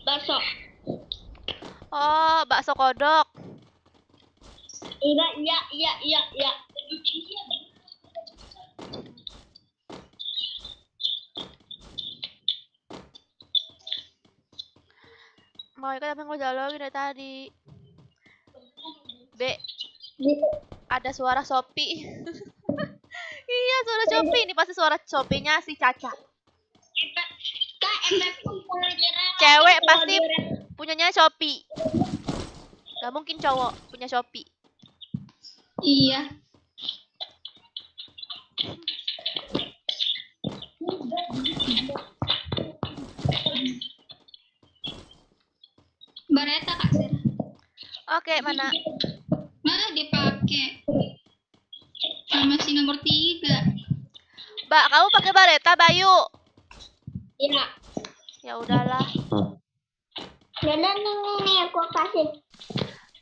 Bakso. Oh, bakso kodok. Iya. Mau ikut apa nggak lagi dari tadi? B, Gitu. ada suara Shopee. Iya, suara Shopee. Ini pasti suara Shopee-nya si Caca. Kak, FF Cewek pasti punyanya Shopee. Gak mungkin cowok punya Shopee. Iya. Bareta Kak Ser. Oke, mana? Nah, dipakai. Masih nomor 3. Mbak, kamu pakai bareta, Bayu? Iya. Ya udahlah. Dan nih aku kasih.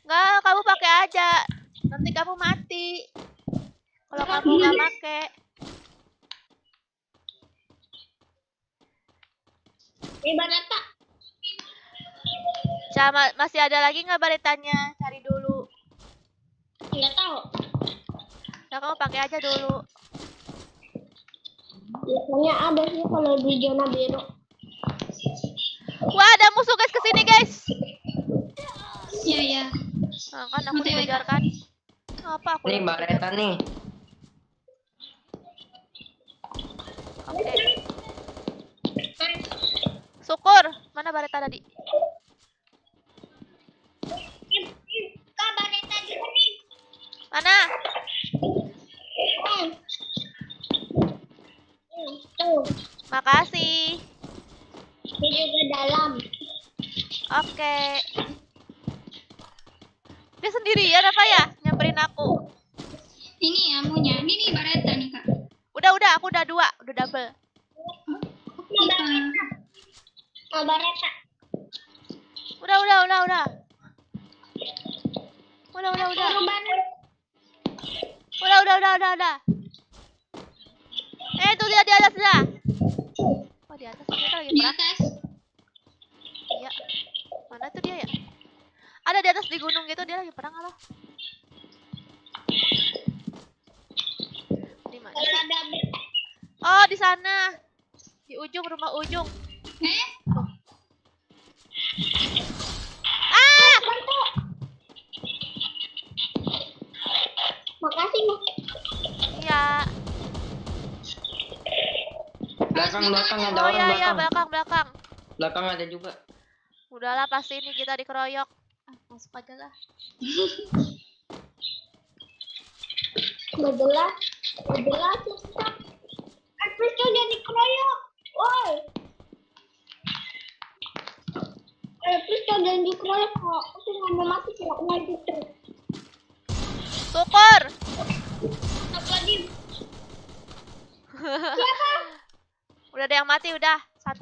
Nggak, kamu pakai aja. Nanti kamu mati. Kalau kamu nggak pakai. Bareta. Sama, masih ada lagi nggak baretanya? Cari dulu. Nggak tahu. Nah, kamu pakai aja dulu. Biasanya ada sih kalau di zona biru. Wah, ada musuh guys kesini guys. Iya. Nah, kan aku dikejar kan. Apa aku? Nih bareta nih. Oke. Syukur. Mana bareta tadi? Kak, Bareta di sini. Mana? Tuh, Makasih. ini juga dalam. Oke. Dia sendirian apa ya? Nyamperin aku. Ini amunya. Ini nih Bareta nih Kak. Udah, aku udah 2, udah double. Bareta. Udah. Udah. Tuh lihat di atas dah. Oh, di atas ternyata lagi Di perang. atas. Iya. Mana tuh dia ya? Ada di atas di gunung gitu, dia lagi perang apa? Di mana sih? Oh, di sana. Di ujung rumah ujung. Ah! Makasih. Iya. Belakang ada Oh orang iya, belakang. belakang. Belakang ada juga. Udahlah, pasti ini kita dikeroyok. Masuk aja lah. Jelas susah. Aku tuh jadi keroyok. Woi. Terus kalian dikeroyok kok. Aku nggak mau masuk kalau lagi terus. Syukur. Apa lagi? Udah ada yang mati udah. 1.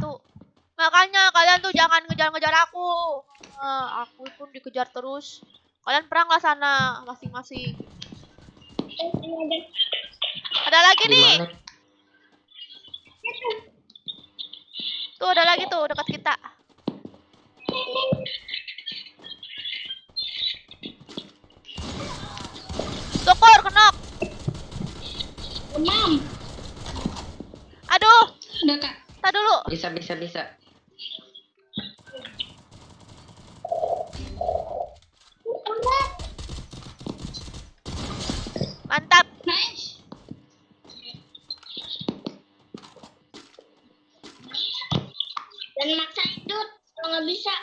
Makanya kalian tuh jangan ngejar-ngejar aku. Aku pun dikejar terus. Kalian perang lah sana masing-masing. Ada lagi Di nih. mana? Tuh ada lagi tuh dekat kita. Syukur kenok. Mam. Aduh, Udah kak. tar dulu. Bisa. Mantap. Nice. Dan maksain Dut, kalau nggak bisa.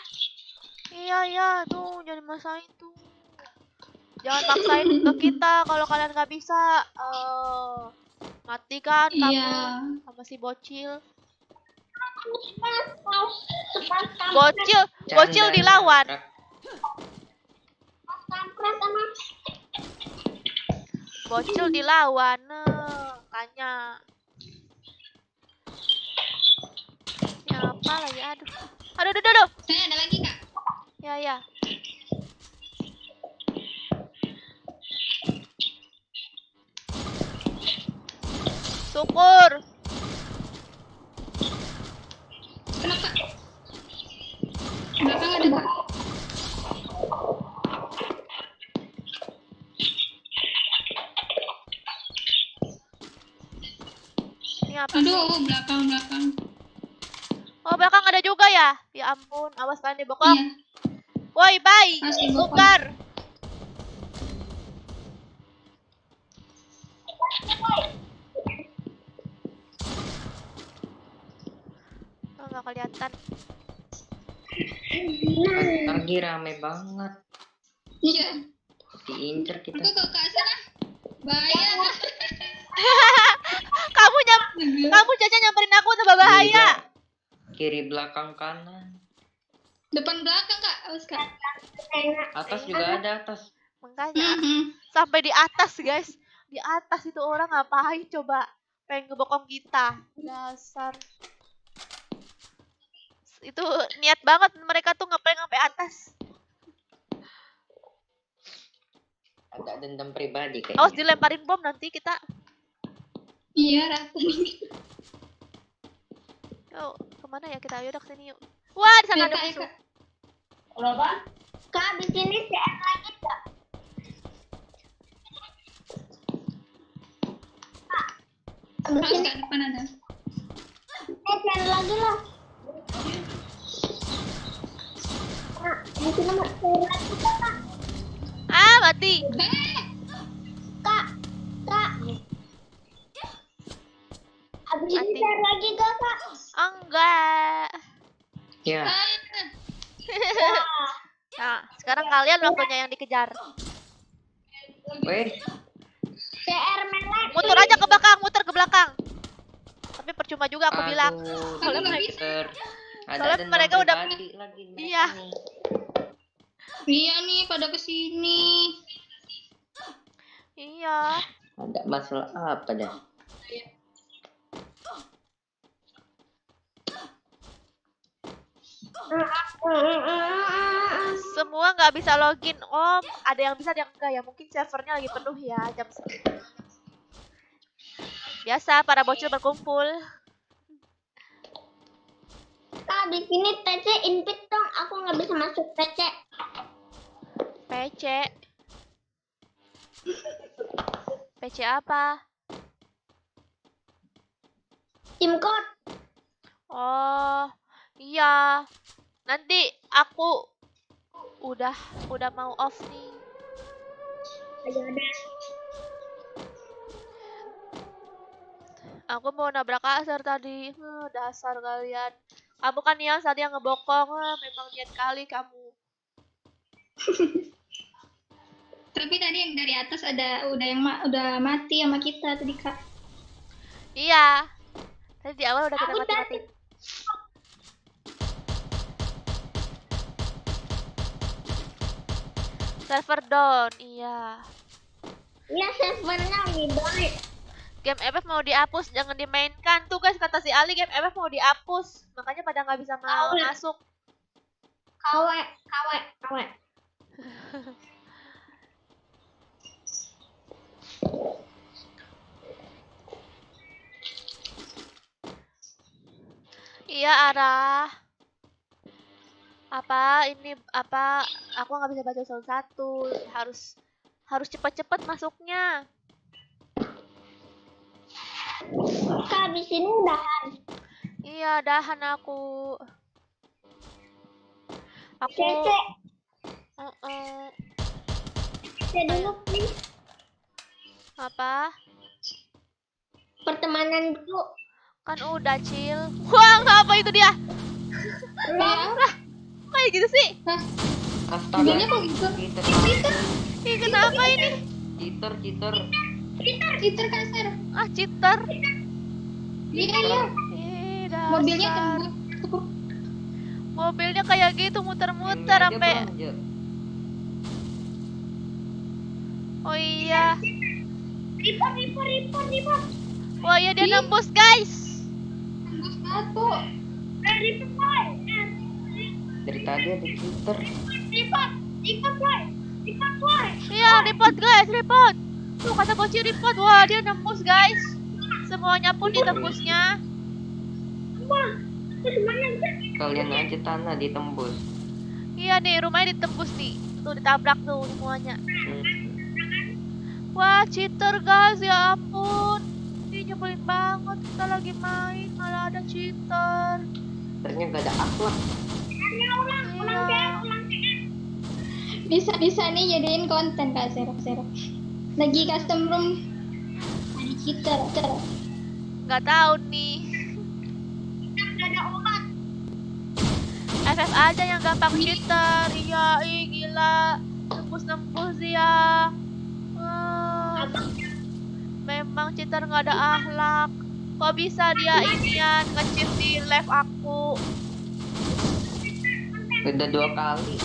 Iya, tuh jangan masain tuh. Jangan maksain ke kita kalau kalian nggak bisa. Mati kan kamu Iya. sama si bocil. Kampret Bocil dilawan. sama. Bocil dilawan. Tanya. Ya apa lagi? Aduh. Saya ada lagi kak. Ya. Syukur. Kenapa? Belakang ada kak. Ini apa sih? Aduh, belakang. Oh, belakang ada juga ya? Ya ampun, awas kalian dibokong. Iya. Woi, bye. Awas dibokong. Bubar. Oh, nggak kelihatan. Lagi rame banget. Iya. Diincer kita. Aku ke sana. Bahaya. Kamu Caca nyamperin aku tuh bahaya. Gila. Kiri, belakang, kanan. Depan belakang kak. Awas kak. Atas juga ada atas. Makanya sampai di atas, guys. Di atas itu orang ngapain coba? Pengen ngebokong kita. Dasar. Itu niat banget mereka tuh ngeprank sampai atas. Ada dendam pribadi kayaknya. Awas dilemparin bom nanti kita. Iya rata. Yuk, kemana ya kita? Yaudah kesini yuk. Wah, di sana ada musuh. Berapa? Kak, di sini CR lagi kak. Di sini depan ada. CR lagi lah. Kak, di sini mau CR lagi kak. Mati. Kak. Habis ini Mati. CR lagi kak. Enggak. Ya, Nah, sekarang kalian waktunya yang dikejar. weh. CR melek. Muter ke belakang. Tapi percuma juga aku bilang. Aduh, Soalnya mereka- diincer. Ada soalnya dendam mereka udah- pribadi lagi mereka Iya. nih. Iya nih pada kesini. Iya. Ada masalah apa dah? Semua nggak bisa login. Oh, ada yang bisa, ada yang enggak ya. Mungkin servernya lagi penuh ya jam segini. Biasa para bocil berkumpul. Kak, di sini TC invite dong. Aku nggak bisa masuk TC. PC. PC apa? Tim code. Oh, iya. Nanti aku udah mau off nih. Ada. Aku mau nabrak kasar tadi. Dasar kalian. Kamu kan yang tadi yang ngebokong. Memang niat kali kamu. Tapi tadi yang dari atas ada udah mati sama kita tadi kak. Iya. Tadi di awal udah kita Aku mati-matiin. Server down, iya. Iya, servernya ribet. Game FF mau dihapus, jangan dimainkan. Tuh guys, kata si Ali game FF mau dihapus. Makanya pada nggak bisa masuk. Kawe. Iya, Arah. Aku nggak bisa baca satu-satu. Harus cepat-cepat masuknya. Kak, habis ini udahan. Iya, dahan aku. Cece. Cece dulu, please. Apa? Pertemanan dulu. Kan udah chill. Wah, apa itu dia? Ya. Kayak gitu sih. Astaga. Mobilnya kok gitu? Ih, kenapa ini? Cheater kasar. Ah, cheater. Iya, iya. Ih, Mobilnya dasar. tembus. Mobilnya kayak gitu muter-muter sampai. Oh iya. Report. Wah, iya dia nembus, guys. Tembus batu. Dari tadi ada cheater. Iya, report guys, report. Tuh kata bocil report. Wah, dia nembus, guys. Semuanya pun ditembusnya. Kalian aja tanah ditembus. Iya nih, rumahnya ditembus nih. Tuh ditabrak tuh semuanya. Hmm. Wah, cheater guys, ya ampun. Ini nyebelin banget, kita lagi main malah ada cheater. Ternyata gak ada akhlak. Iya. Bisa nih jadiin konten Kak Serok. Lagi custom room. Ada cheater. Nggak tahu nih. FF aja yang gampang cheater. Iya, gila. Nembus dia. Wah. Memang cheater nggak ada akhlak. Kok bisa dia inian nge-cheat di live aku? Udah 2 kali.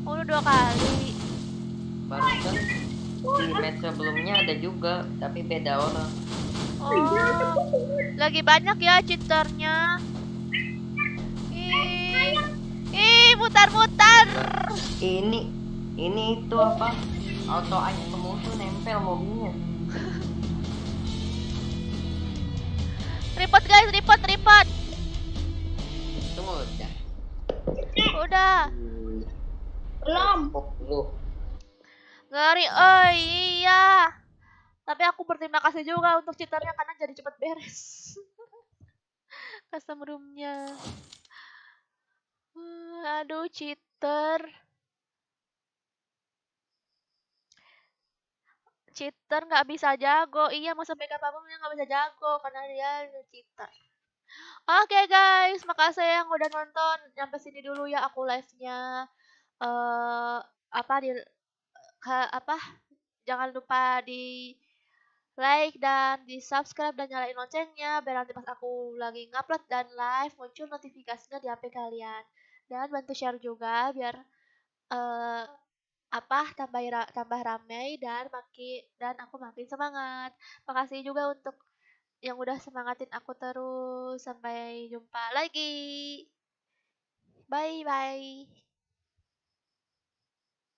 Udah 2 kali. Barusan di match sebelumnya ada juga, tapi beda orang. Oh, lagi banyak ya cheaternya. Mutar-mutar. Ini itu apa? Auto aim ke musuh nempel mobilnya. Report guys, report. Tunggu udah. Udah. Belum. Lu. Ngeri, oh iya. Tapi aku berterima kasih juga untuk cheaternya karena jadi cepet beres. Custom roomnya. Aduh, cheater. Cheater nggak bisa jago. Iya, mau sampai kapanpun dia nggak bisa jago karena dia cheater. Oke guys, makasih yang udah nonton. Sampai sini dulu ya aku live-nya. Jangan lupa di like dan di subscribe dan nyalain loncengnya biar nanti pas aku lagi ngupload dan live muncul notifikasinya di HP kalian. Dan bantu share juga biar eh tambah ramai dan aku makin semangat. Makasih juga untuk yang udah semangatin aku terus. Sampai jumpa lagi. Bye bye.